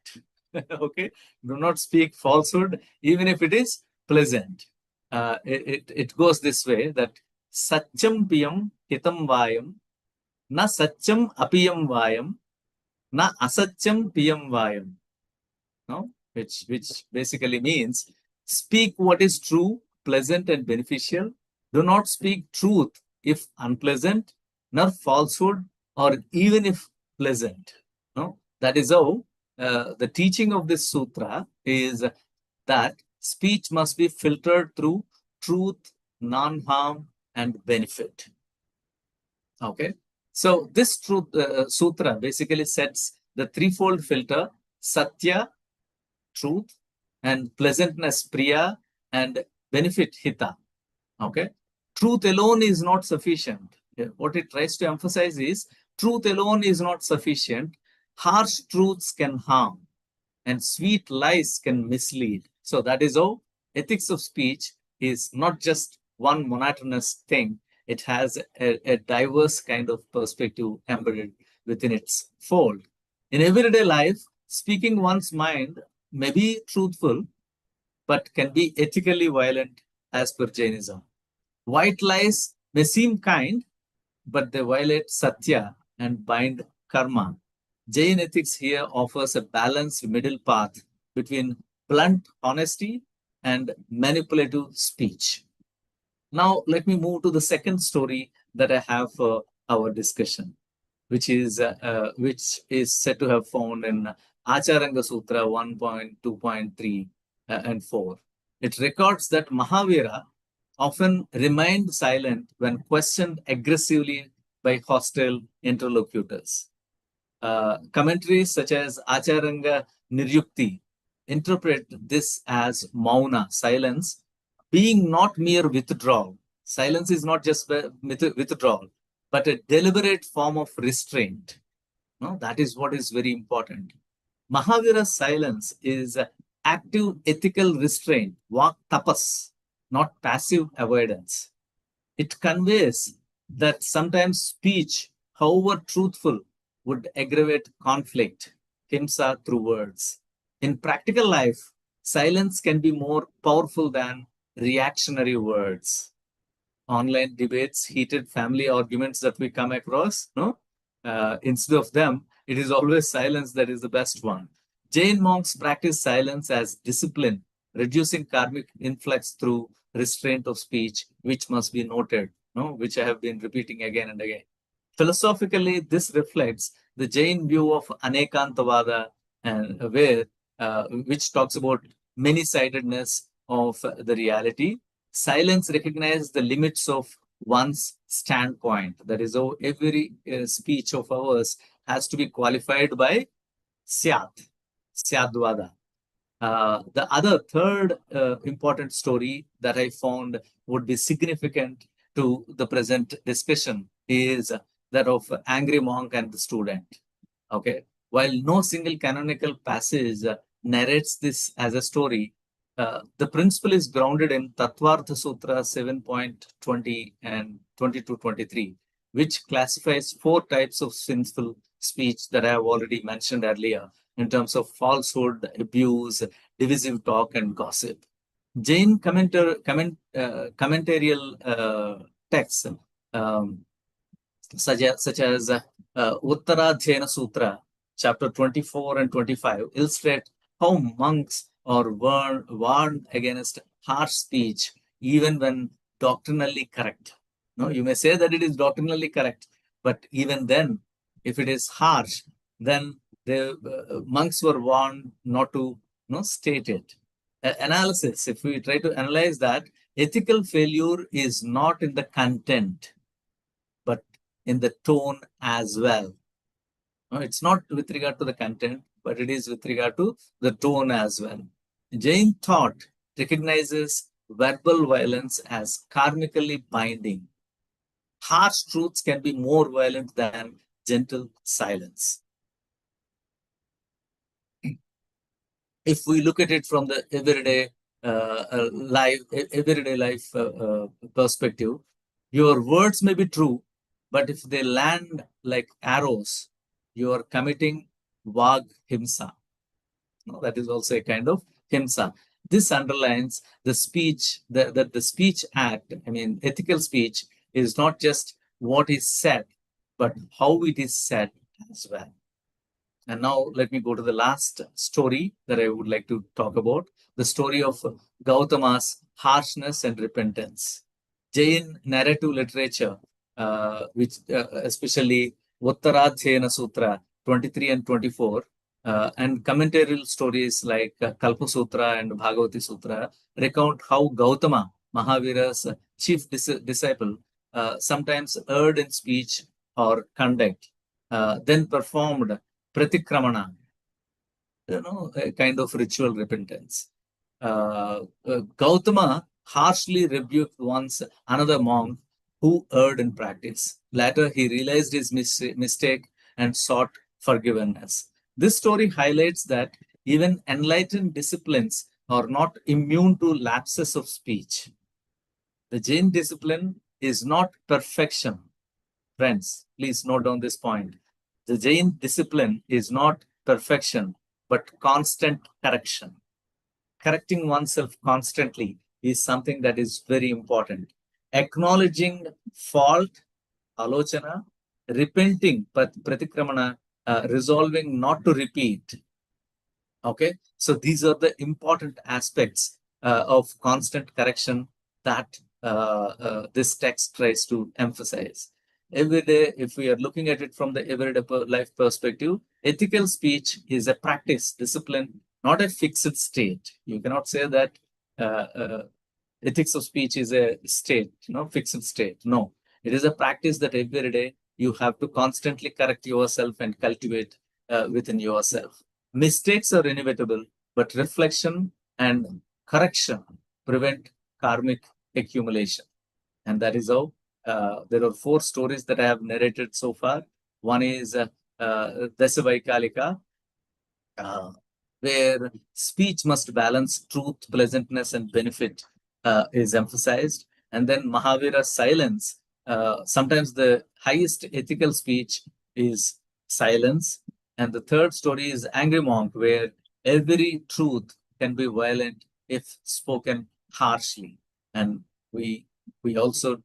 B: Okay? Do not speak falsehood, even if it is pleasant. It goes this way, that Satcham piyam hitam vayam, na satcham apiyam vayam, na asatcham piyam vayam. No? Which basically means speak what is true, pleasant, and beneficial. Do not speak truth if unpleasant, nor falsehood, or even if pleasant. No? That is how the teaching of this sutra is that speech must be filtered through truth, non-harm, and benefit. Okay. So this truth sutra basically sets the threefold filter: satya, truth, and pleasantness, priya, and benefit, hita. Okay. Truth alone is not sufficient. What it tries to emphasize is truth alone is not sufficient. Harsh truths can harm, and sweet lies can mislead. So that is how ethics of speech is not just one monotonous thing. It has a diverse kind of perspective embedded within its fold. In everyday life, speaking one's mind may be truthful, but can be ethically violent as per Jainism. White lies may seem kind, but they violate satya and bind karma. Jain ethics here offers a balanced middle path between blunt honesty and manipulative speech. Now, let me move to the second story that I have for our discussion, which is said to have found in Acharanga Sutra 1.2.3 and 4. It records that Mahavira often remained silent when questioned aggressively by hostile interlocutors. Commentaries such as Acharanga Niryukti interpret this as mauna, silence, being not mere withdrawal. Silence is not just withdrawal, but a deliberate form of restraint. No, that is what is very important. Mahavira's silence is active ethical restraint, vak tapas, not passive avoidance. It conveys that sometimes speech, however truthful, would aggravate conflict, himsa through words. In practical life, silence can be more powerful than reactionary words. Online debates, heated family arguments that we come across, no? Instead of them, it is always silence that is the best one. Jain monks practice silence as discipline, reducing karmic influx through restraint of speech, which must be noted, no? Which I have been repeating again and again. Philosophically, this reflects the Jain view of Anekantavada, and which talks about many-sidedness of the reality. Silence recognizes the limits of one's standpoint. That is, every speech of ours has to be qualified by Syadvada. The other third important story that I found would be significant to the present discussion is that of angry monk and the student. Okay, while no single canonical passage narrates this as a story, the principle is grounded in Tattvartha Sutra 7.20 and 22-23, which classifies 4 types of sinful speech that I have already mentioned earlier in terms of falsehood, abuse, divisive talk, and gossip. Jain commentarial texts such as Uttaradhyayana Sutra, chapter 24 and 25, illustrate how monks are warned against harsh speech, even when doctrinally correct. No, you may say that it is doctrinally correct, but even then, if it is harsh, then the monks were warned not to state it. Analysis, if we try to analyze that, ethical failure is not in the content, but in the tone as well. No, it's not with regard to the content, but it is with regard to the tone as well. Jain thought recognizes verbal violence as karmically binding. Harsh truths can be more violent than gentle silence. If we look at it from the everyday life perspective, your words may be true, but if they land like arrows, you are committing vag himsa. No, that is also a kind of himsa. This underlines the speech, that the speech act, I mean, ethical speech is not just what is said, but how it is said as well. And now let me go to the last story that I would like to talk about, the story of Gautama's harshness and repentance. Jain narrative literature, which especially Uttaradhyayana Sutra 23 and 24, and commentarial stories like Kalpa Sutra and Bhagavati Sutra recount how Gautama, Mahavira's chief disciple, sometimes erred in speech or conduct, then performed pratikramana, a kind of ritual repentance. Gautama harshly rebuked once another monk who erred in practice. Later, he realized his mistake and sought forgiveness. This story highlights that even enlightened disciplines are not immune to lapses of speech. The Jain discipline is not perfection. Friends, please note down this point. The Jain discipline is not perfection, but constant correction. Correcting oneself constantly is something that is very important. Acknowledging fault, alochana, repenting, pratikramana, resolving not to repeat. Okay, so these are the important aspects of constant correction that this text tries to emphasize. Every day, if we are looking at it from the everyday life perspective, ethical speech is a practice, discipline, not a fixed state. You cannot say that ethics of speech is a state, fixed state. No, it is a practice that every day you have to constantly correct yourself and cultivate within yourself. Mistakes are inevitable, but reflection and correction prevent karmic accumulation. And that is how there are 4 stories that I have narrated so far. One is Dasavaikalika, where speech must balance truth, pleasantness, and benefit is emphasized. And then Mahavira's silence. Sometimes the highest ethical speech is silence. And the third story is Angry Monk, where every truth can be violent if spoken harshly. And we also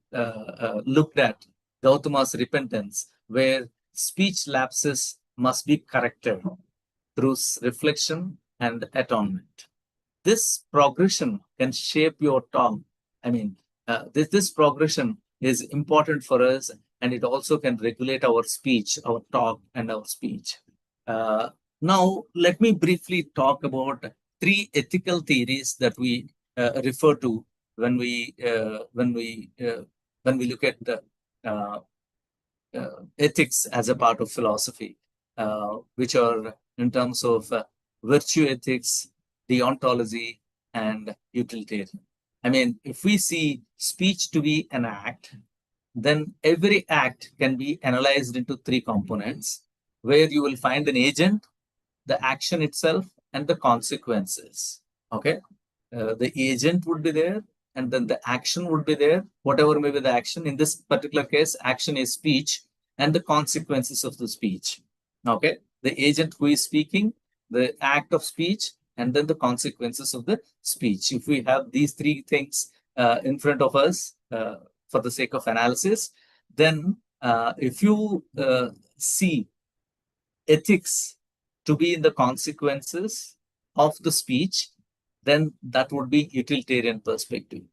B: looked at Gautama's repentance, where speech lapses must be corrected through reflection and atonement. This progression can shape your tongue. I mean, this progression is important for us, and it also can regulate our speech, our talk, and our speech. Now, let me briefly talk about 3 ethical theories that we refer to when we look at the ethics as a part of philosophy, which are in terms of virtue ethics, deontology, and utilitarian. I mean, if we see speech to be an act, then every act can be analyzed into 3 components, where you will find an agent, the action itself, and the consequences. Okay, the agent would be there, and then the action would be there, whatever may be the action. In this particular case, action is speech, and the consequences of the speech. Okay, the agent who is speaking, the act of speech, and then the consequences of the speech. If we have these 3 things in front of us for the sake of analysis, then if you see ethics to be in the consequences of the speech, then that would be utilitarian perspective.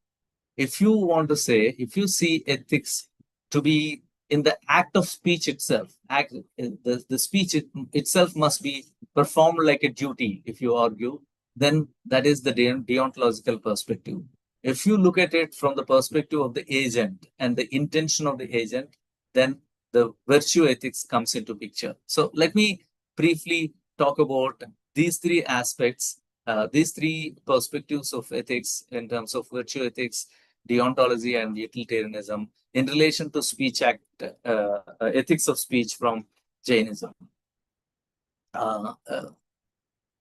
B: If you want to say, if you see ethics to be in the act of speech itself, the speech itself must be performed like a duty, if you argue, then that is the deontological perspective. If you look at it from the perspective of the agent and the intention of the agent, then the virtue ethics comes into picture. So let me briefly talk about these 3 aspects, these 3 perspectives of ethics in terms of virtue ethics, deontology, and utilitarianism in relation to speech act, ethics of speech from Jainism.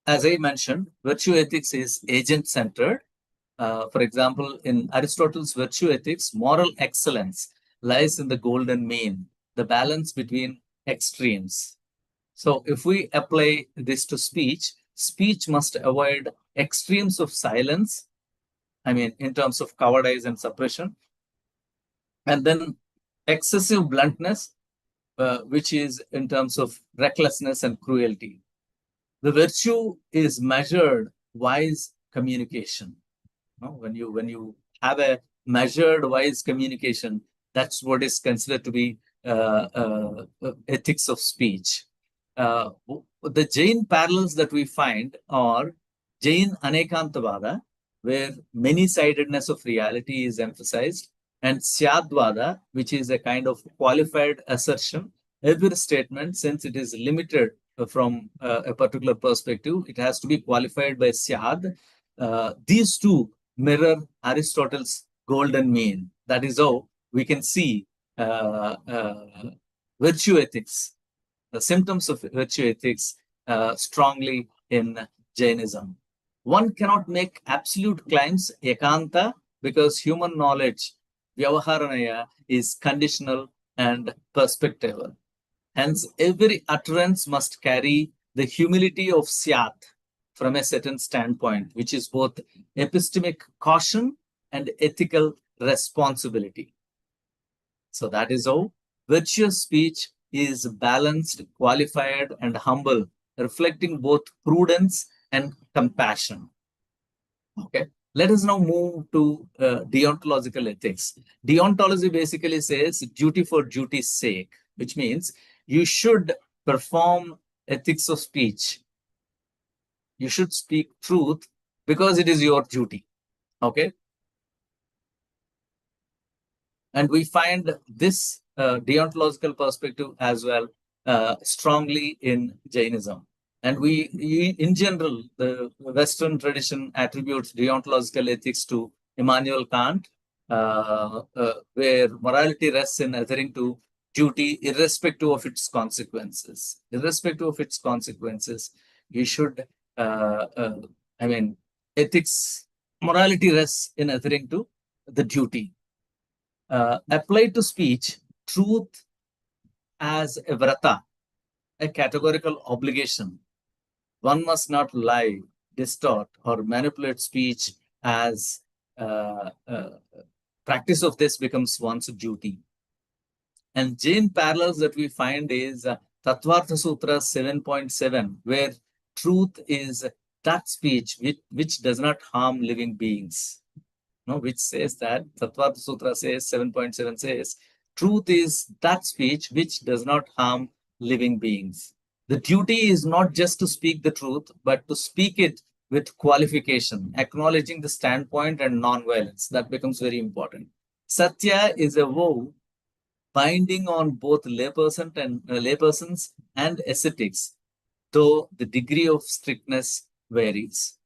B: As I mentioned, virtue ethics is agent-centered. For example, in Aristotle's virtue ethics, moral excellence lies in the golden mean, the balance between extremes. So if we apply this to speech, speech must avoid extremes of silence, I mean, in terms of cowardice and suppression, and then excessive bluntness, which is in terms of recklessness and cruelty. The virtue is measured wise communication. When you have a measured wise communication, that's what is considered to be ethics of speech. The Jain parallels that we find are Jain Anekantavada, where many-sidedness of reality is emphasized, and Syadvada, which is a kind of qualified assertion. Every statement, since it is limited from a particular perspective, it has to be qualified by Syad. These 2 mirror Aristotle's golden mean. That is how we can see virtue ethics, the symptoms of virtue ethics strongly in Jainism. One cannot make absolute claims, ekanta, because human knowledge, vyavaharanaya, is conditional and perspectival. Hence, every utterance must carry the humility of Syat from a certain standpoint, which is both epistemic caution and ethical responsibility. So that is how virtuous speech is balanced, qualified, and humble, reflecting both prudence and compassion. Okay, let us now move to deontological ethics. Deontology basically says duty for duty's sake, which means you should perform ethics of speech. You should speak truth because it is your duty. Okay. And we find this deontological perspective as well strongly in Jainism. And in general, the Western tradition attributes deontological ethics to Immanuel Kant, where morality rests in adhering to duty irrespective of its consequences. Irrespective of its consequences, you should, I mean, ethics, morality rests in adhering to the duty. Applied to speech, truth as a vrata, a categorical obligation. One must not lie, distort, or manipulate speech as practice of this becomes one's duty. And Jain parallels that we find is Tattvartha Sutra 7.7, where truth is that speech which does not harm living beings. No, which says that Tattvartha Sutra says 7.7 says, truth is that speech which does not harm living beings. The duty is not just to speak the truth, but to speak it with qualification, acknowledging the standpoint and non-violence. That becomes very important. Satya is a vow binding on both laypersons and ascetics, though the degree of strictness varies.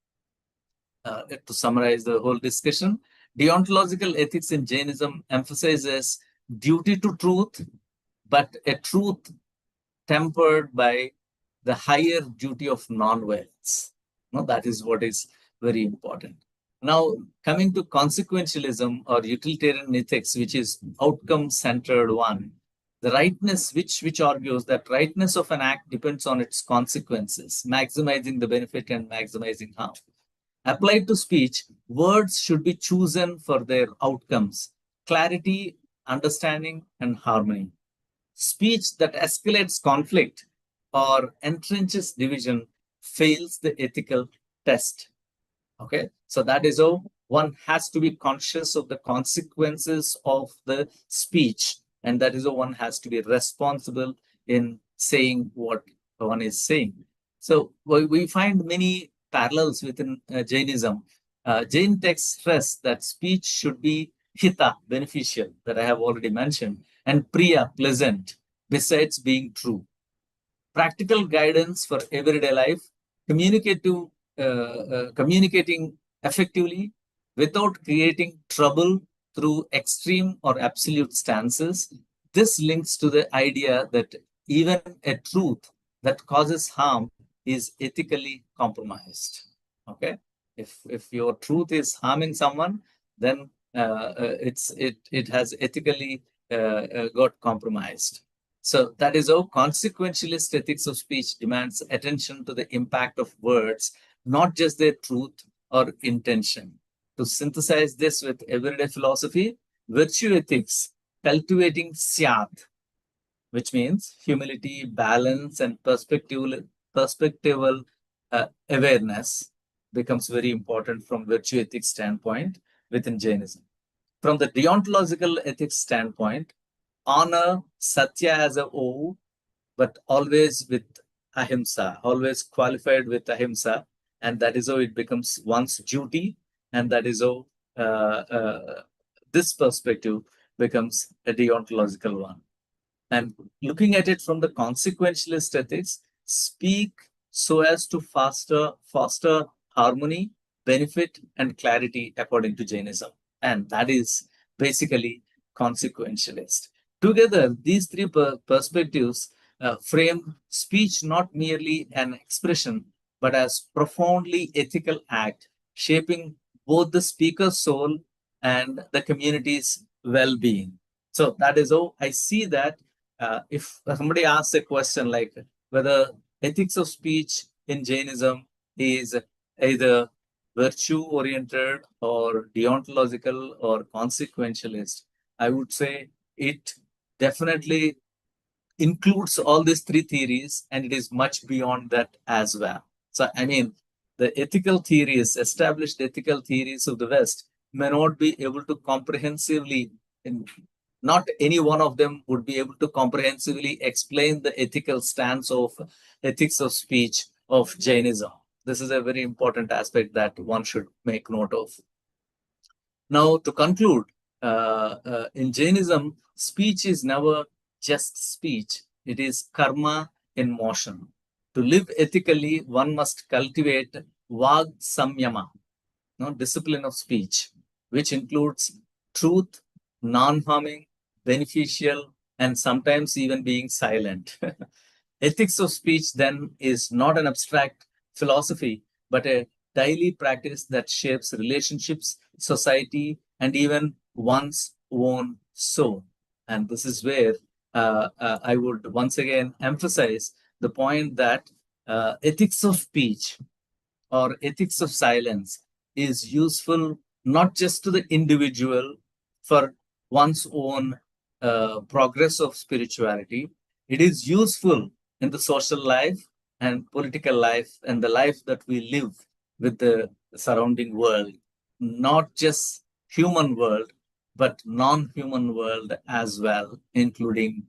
B: To summarize the whole discussion, deontological ethics in Jainism emphasizes duty to truth, but a truth tempered by the higher duty of non-violence. No, that is what is very important. Now, coming to consequentialism or utilitarian ethics, which is outcome-centered one, the rightness, which argues that rightness of an act depends on its consequences, maximizing the benefit and maximizing harm. Applied to speech, words should be chosen for their outcomes, clarity, understanding, and harmony. Speech that escalates conflict or entrenches division fails the ethical test. Okay, so that is how one has to be conscious of the consequences of the speech, and that is how one has to be responsible in saying what one is saying. So we find many parallels within Jainism. Jain texts stress that speech should be hita, beneficial, that I have already mentioned, and priya, pleasant, besides being true. Practical guidance for everyday life, communicating effectively without creating trouble through extreme or absolute stances. This links to the idea that even a truth that causes harm is ethically compromised. Okay, if your truth is harming someone, then it has ethically got compromised. So that is how consequentialist ethics of speech demands attention to the impact of words, not just their truth or intention. To synthesize this with everyday philosophy, virtue ethics, cultivating syat, which means humility, balance, and perspectival awareness, becomes very important from virtue ethics standpoint within Jainism. From the deontological ethics standpoint, honor Satya as a O, but always with ahimsa, always qualified with ahimsa, and that is how it becomes one's duty, and that is how this perspective becomes a deontological one. And looking at it from the consequentialist ethics, speak so as to foster harmony, benefit, and clarity according to Jainism. And that is basically consequentialist. Together, these three perspectives frame speech not merely an expression, but as profoundly ethical act, shaping both the speaker's soul and the community's well-being. So that is how I see that. If somebody asks a question like whether ethics of speech in Jainism is either virtue-oriented or deontological or consequentialist, I would say it definitely includes all these three theories, and it is much beyond that as well. So, I mean, the ethical theories, established ethical theories of the West may not be able to comprehensively, not any one of them would be able to comprehensively explain the ethical stance of ethics of speech of Jainism. This is a very important aspect that one should make note of. Now, to conclude, in Jainism, speech is never just speech. It is karma in motion. To live ethically, one must cultivate Vag Samyama, discipline of speech, which includes truth, non-harming, beneficial, and sometimes even being silent. Ethics of speech then is not an abstract philosophy, but a daily practice that shapes relationships, society, and even one's own soul. And this is where I would once again emphasize the point that ethics of speech or ethics of silence is useful not just to the individual for one's own progress of spirituality. It is useful in the social life and political life and the life that we live with the surrounding world, not just human world, but non-human world as well, including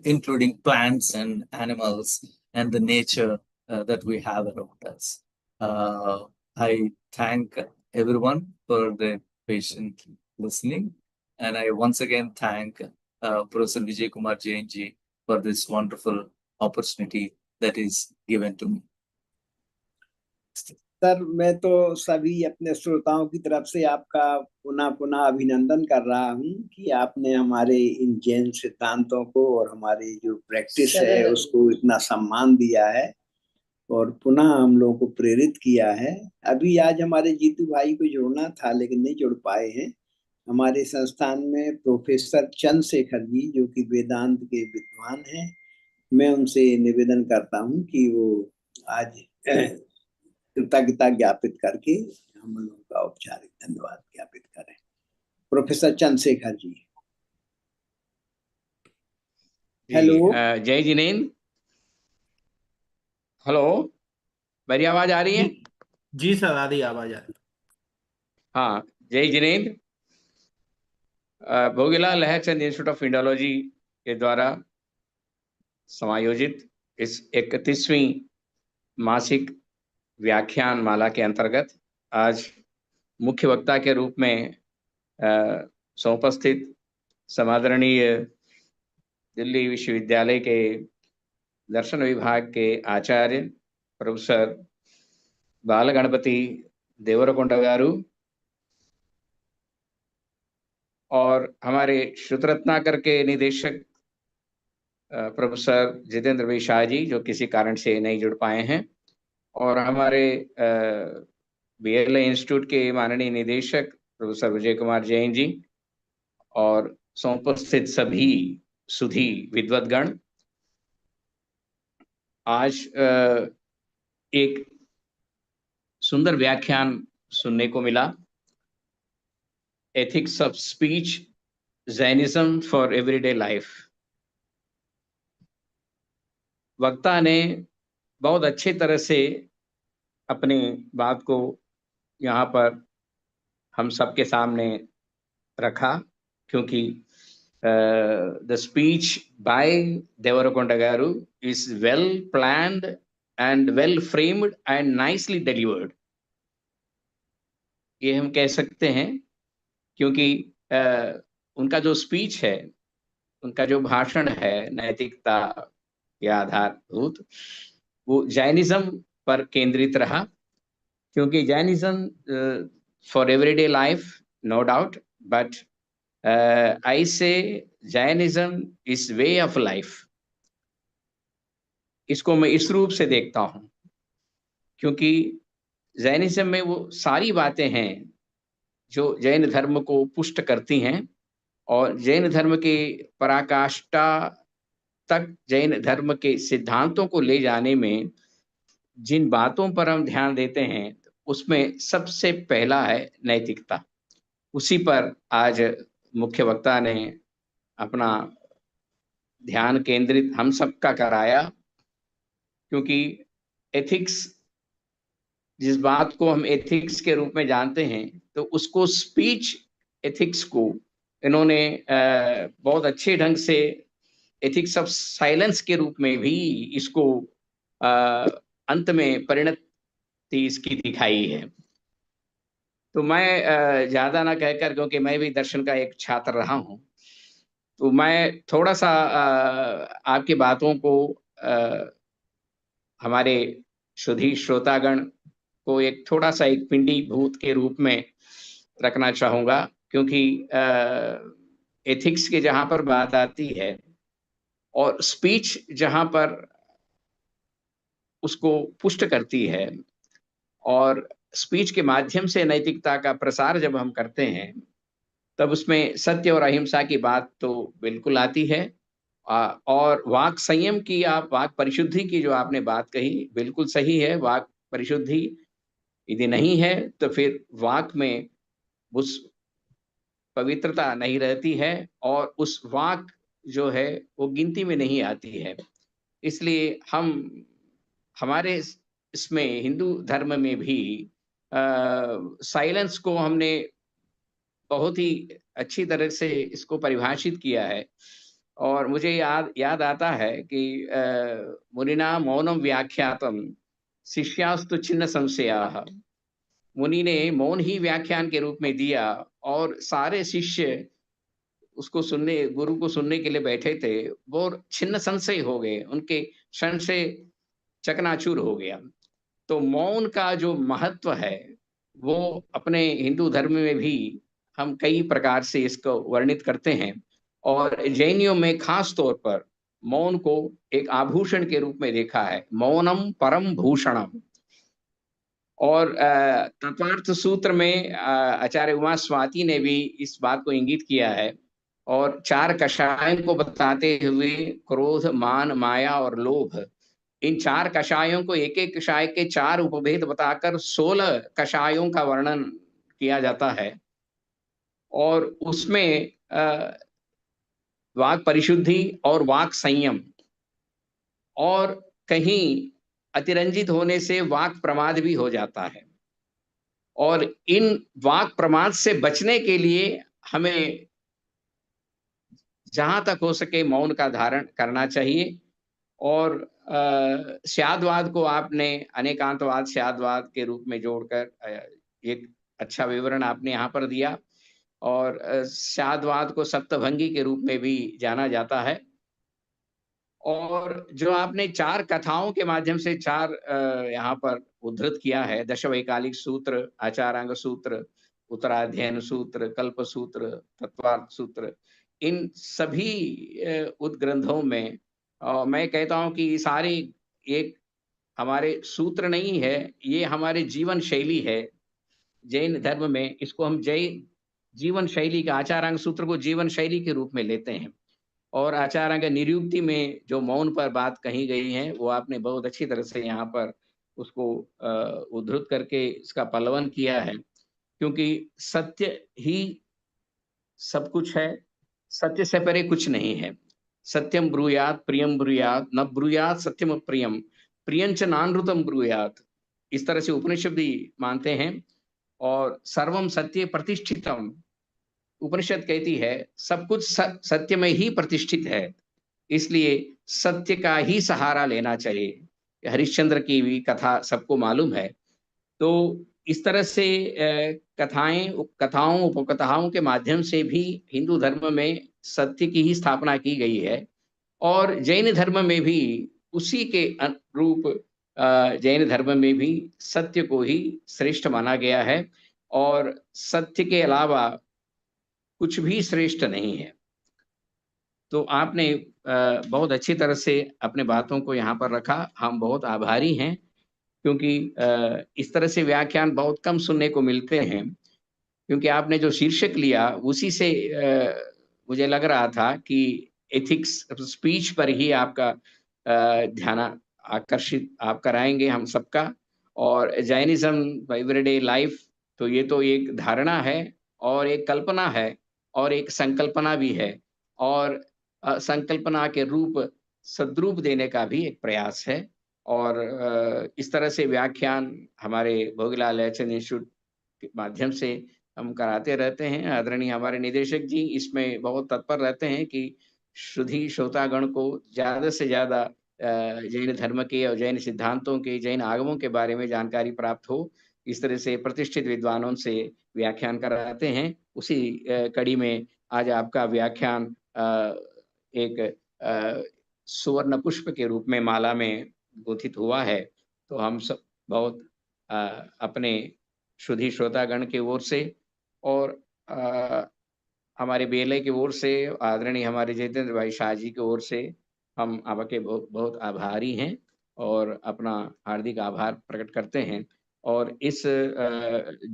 B: including plants and animals and the nature that we have around us. I thank everyone for their patient listening. And I once again thank Professor Vijay Kumar Jain ji for this wonderful opportunity that is given to me.
A: Sir, मैं तो सभी अपने श्रोताओं की तरफ से आपका पुनः पुनः अभिनंदन कर रहा हूं कि आपने हमारे इन जैन सिद्धांतों को और हमारी जो प्रैक्टिस है उसको इतना सम्मान दिया है और पुनः हम लोगों को प्रेरित किया है। अभी आज हमारे जीतू भाई को जुड़ना था लेकिन नहीं जुड़ पाए हैं। हमारे संस्थान में प्रोफेसर चंद्रशेखर जी जो कि वेदांत के विद्वान हैं, मैं उनसे निवेदन करता हूं कि वो आज कृतज्ञता ज्ञापित करके हम लोगों का औपचारिक धन्यवाद ज्ञापित करें। प्रोफेसर चंद्रशेखर जी। हेलो।
D: जय जिनेन्द्र। हेलो, मेरी आवाज आ रही है?
C: जी सर, आ रही आवाज आ रही।
D: हाँ, जय जिनेन्द्र। Bhogilal Neharchand institute of Indology के द्वारा समायोजित इस 31वीं मासिक व्याख्यान माला के अंतर्गत आज मुख्य वक्ता के रूप में समुपस्थित समादरणीय दिल्ली विश्वविद्यालय के दर्शन विभाग के आचार्य प्रोफेसर बालगणपति देवरकोंडा गारू और हमारे श्रुतरत्नाकर के निदेशक प्रोफेसर जितेंद्र भाई शाह जी जो किसी कारण से नहीं जुड़ पाए हैं, और हमारे BLII इंस्टीट्यूट के माननीय निदेशक प्रोफेसर विजय कुमार जैन जी और समुपस्थित सभी सुधी विद्वद्गण। आज एक सुंदर व्याख्यान सुनने को मिला, ethics of speech, Jainism for everyday life. वक्ता ने बहुत अच्छे तरह से अपनी बात को यहाँ पर हम सबके सामने रखा, क्योंकि the speech by Devarakonda Garu is well planned and well framed and nicely delivered, ये हम कह सकते हैं, क्योंकि उनका जो स्पीच है, उनका जो भाषण है नैतिकता के आधारभूत, वो जैनिज्म पर केंद्रित रहा, क्योंकि Jainism for everyday life no doubt, but I say Jainism is way of life। इसको मैं इस रूप से देखता हूं, क्योंकि जैनिज्म में वो सारी बातें हैं जो जैन धर्म को पुष्ट करती हैं, और जैन धर्म के पराकाष्ठा तक जैन धर्म के सिद्धांतों को ले जाने में जिन बातों पर हम ध्यान देते हैं उसमें सबसे पहला है नैतिकता। उसी पर आज मुख्य वक्ता ने अपना ध्यान केंद्रित हम सबका कराया, क्योंकि एथिक्स, जिस बात को हम एथिक्स के रूप में जानते हैं, तो उसको स्पीच एथिक्स को इन्होंने बहुत अच्छे ढंग से एथिक्स ऑफ साइलेंस के रूप में भी इसको अंत में परिणति इसकी दिखाई है। तो मैं ज़्यादा ना कहकर, क्योंकि मैं भी दर्शन का एक छात्र रहा हूँ, तो मैं थोड़ा सा आपकी बातों को हमारे शुद्धी श्रोतागण को एक थोड़ा सा एक पिंडी भूत के रूप में रखना चाहूँगा, क्योंकि एथिक्स के जहाँ पर बात आती है और स्पीच जहाँ पर उसको पुष्ट करती है और स्पीच के माध्यम से नैतिकता का प्रसार जब हम करते हैं, तब उसमें सत्य और अहिंसा की बात तो बिल्कुल आती है। और वाक संयम की, आप वाक परिशुद्धि की जो आपने बात कही, बिल्कुल सही है। वाक परिशुद्धि यदि नहीं है तो फिर वाक में उस पवित्रता नहीं रहती है और उस वाक जो है वो गिनती में नहीं आती है। इसलिए हम हमारे इसमें हिंदू धर्म में भी साइलेंस को हमने बहुत ही अच्छी तरह से इसको परिभाषित किया है। और मुझे याद आता है कि मुनिना मौनम व्याख्यातम शिष्यास्तु छिन्न संशयाः। मुनि ने मौन ही व्याख्यान के रूप में दिया और सारे शिष्य उसको सुनने, गुरु को सुनने के लिए बैठे थे, वो छिन्न संशय हो गए, उनके संशय चकनाचूर हो गया। तो मौन का जो महत्व है वो अपने हिंदू धर्म में भी हम कई प्रकार से इसको वर्णित करते हैं, और जैनियों में खास तौर पर मौन को एक आभूषण के रूप में देखा है। मौनम परम भूषणम। और तत्वार्थ सूत्र में आचार्य उमा स्वाति ने भी इस बात को इंगित किया है, और 4 कषायों को बताते हुए क्रोध, मान, माया और लोभ, इन 4 कषायों को एक एक कषाय के 4 उपभेद बताकर 16 कषायों का वर्णन किया जाता है। और उसमें वाक परिशुद्धि और वाक संयम, और कहीं अतिरंजित होने से वाक प्रमाद भी हो जाता है। और इन वाक प्रमाद से बचने के लिए हमें जहां तक हो सके मौन का धारण करना चाहिए। और स्यादवाद को आपने अनेकांतवाद स्यादवाद के रूप में जोड़कर एक अच्छा विवरण आपने यहाँ पर दिया। और स्यादवाद को सप्तभंगी के रूप में भी जाना जाता है। और जो आपने 4 कथाओं के माध्यम से 4 यहाँ पर उद्धृत किया है, दशवैकालिक सूत्र, आचारांग सूत्र, उत्तराध्ययन सूत्र, कल्प सूत्र, तत्वार्थ सूत्र, इन सभी उद्ग्रंथों में मैं कहता हूँ कि सारे एक हमारे सूत्र नहीं है, ये हमारे जीवन शैली है। जैन धर्म में इसको हम जैन जीवन शैली का, आचारांग सूत्र को जीवन शैली के रूप में लेते हैं। और आचारांग निरुक्ति में जो मौन पर बात कही गई है, वो आपने बहुत अच्छी तरह से यहाँ पर उसको उद्धृत करके इसका पल्लवन किया है। क्योंकि सत्य ही सब कुछ है, सत्य से परे कुछ नहीं है। सत्यम ब्रूयात प्रियम ब्रूयात न ब्रूयात सत्यम प्रियम प्रियंच नानृतम ब्रूयात, इस तरह से उपनिषद ही मानते हैं। और सर्वम सत्य प्रतिष्ठितम, उपनिषद कहती है सब कुछ सत्य में ही प्रतिष्ठित है, इसलिए सत्य का ही सहारा लेना चाहिए। हरिश्चंद्र की भी कथा सबको मालूम है। तो इस तरह से कथाओं उपकथाओं के माध्यम से भी हिंदू धर्म में सत्य की ही स्थापना की गई है। और जैन धर्म में भी उसी के अनुरूप जैन धर्म में भी सत्य को ही श्रेष्ठ माना गया है, और सत्य के अलावा कुछ भी श्रेष्ठ नहीं है। तो आपने बहुत अच्छी तरह से अपने बातों को यहाँ पर रखा, हम बहुत आभारी हैं। क्योंकि इस तरह से व्याख्यान बहुत कम सुनने को मिलते हैं। क्योंकि आपने जो शीर्षक लिया उसी से मुझे लग रहा था कि एथिक्स स्पीच पर ही आपका ध्यान आकर्षित आप कराएंगे हम सबका। और जैनिज्म एवरीडे लाइफ, तो ये तो एक धारणा है और एक कल्पना है और एक संकल्पना भी है, और संकल्पना के रूप सद्रूप देने का भी एक प्रयास है। और इस तरह से व्याख्यान हमारे भोगीलाल लेक्चर इंस्टीट्यूट के माध्यम से हम कराते रहते हैं। आदरणीय हमारे निदेशक जी इसमें बहुत तत्पर रहते हैं कि शुद्धि श्रोतागण को ज़्यादा से ज़्यादा जैन धर्म के और जैन सिद्धांतों के, जैन आगमों के बारे में जानकारी प्राप्त हो। इस तरह से प्रतिष्ठित विद्वानों से व्याख्यान कराते हैं। उसी कड़ी में आज आपका व्याख्यान एक सुवर्ण पुष्प के रूप में माला में गुथित हुआ है। तो हम सब बहुत अपने शुद्धि श्रोतागण की ओर से और हमारे BLI की ओर से, आदरणीय हमारे जितेंद्र भाई शाह जी की ओर से हम आपके बहुत बहुत आभारी हैं और अपना हार्दिक आभार प्रकट करते हैं। और इस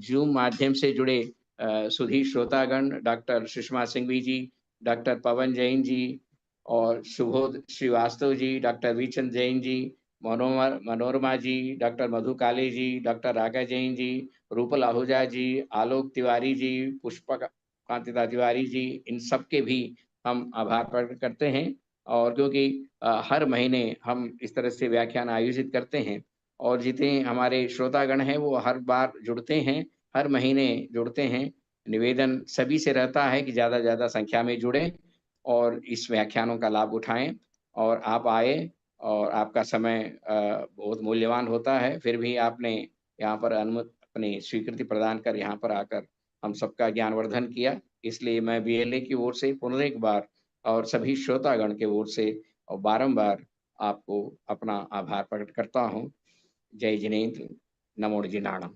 D: जूम माध्यम से जुड़े सुधी श्रोतागण डॉक्टर सुषमा सिंघवी जी, डॉक्टर पवन जैन जी और सुबोध श्रीवास्तव जी, डॉक्टर वीचंद जैन जी, मनोरमा जी, डॉक्टर मधु काले जी, डॉक्टर रागा जैन जी, रूपल आहूजा जी, आलोक तिवारी जी, पुष्पक कांतिदा तिवारी जी, इन सब के भी हम आभार प्रकट करते हैं। और क्योंकि हर महीने हम इस तरह से व्याख्यान आयोजित करते हैं और जितने हमारे श्रोतागण हैं वो हर बार जुड़ते हैं, हर महीने जुड़ते हैं। निवेदन सभी से रहता है कि ज़्यादा से ज़्यादा संख्या में जुड़ें और इस व्याख्यानों का लाभ उठाएं। और आप आए और आपका समय बहुत मूल्यवान होता है, फिर भी आपने यहाँ पर अपनी स्वीकृति प्रदान कर यहाँ पर आकर हम सबका ज्ञानवर्धन किया। इसलिए मैं BLI की ओर से पुनः एक बार और सभी श्रोतागण के ओर से और बारंबार आपको अपना आभार प्रकट करता हूँ। जय जिनेन्द्र, नमो जिनाणम।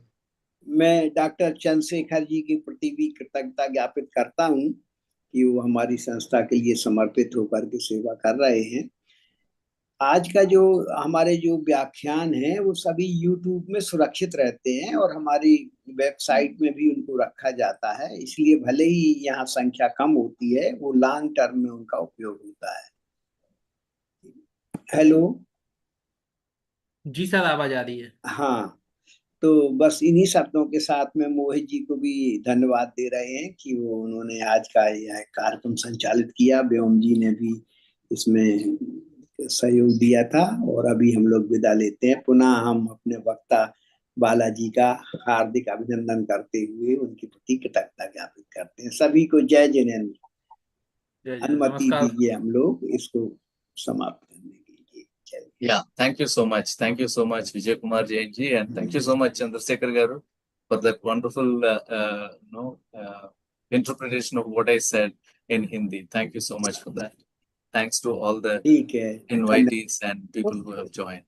A: मैं डॉक्टर चंद्रशेखर जी के प्रति भी कृतज्ञता ज्ञापित करता हूँ कि वो हमारी संस्था के लिए समर्पित होकर के सेवा कर रहे हैं। आज का जो हमारे जो व्याख्यान है वो सभी YouTube में सुरक्षित रहते हैं और हमारी वेबसाइट में भी उनको रखा जाता है, इसलिए भले ही यहाँ संख्या कम होती है, वो लॉन्ग टर्म में उनका उपयोग होता है। हेलो
C: जी सर, आवाज आ रही है।
A: हाँ, तो बस इन्हीं शब्दों के साथ में मोहित जी को भी धन्यवाद दे रहे हैं कि वो उन्होंने आज का यह कार्यक्रम संचालित किया। व्योम जी ने भी इसमें सहयोग दिया था और अभी हम लोग विदा लेते हैं। पुनः हम अपने वक्ता बालाजी का हार्दिक अभिनंदन करते हुए उनके प्रति कृतज्ञता ज्ञापित करते हैं। सभी को जय जिनेन्द्र।
C: जय जय,
A: अनुमति
C: नमस्कार।
A: दीजिए हम लोग इसको समाप्त करने के लिए।
B: Yeah, thank you so much. Thank you so much, Vijay Kumar Jain ji, and thank you so much, Chandrasekhar Garu, for that wonderful, interpretation of what I said in Hindi. Thank you so much for that. Thanks to all the
A: ठीक है,
B: invitees and people who have joined.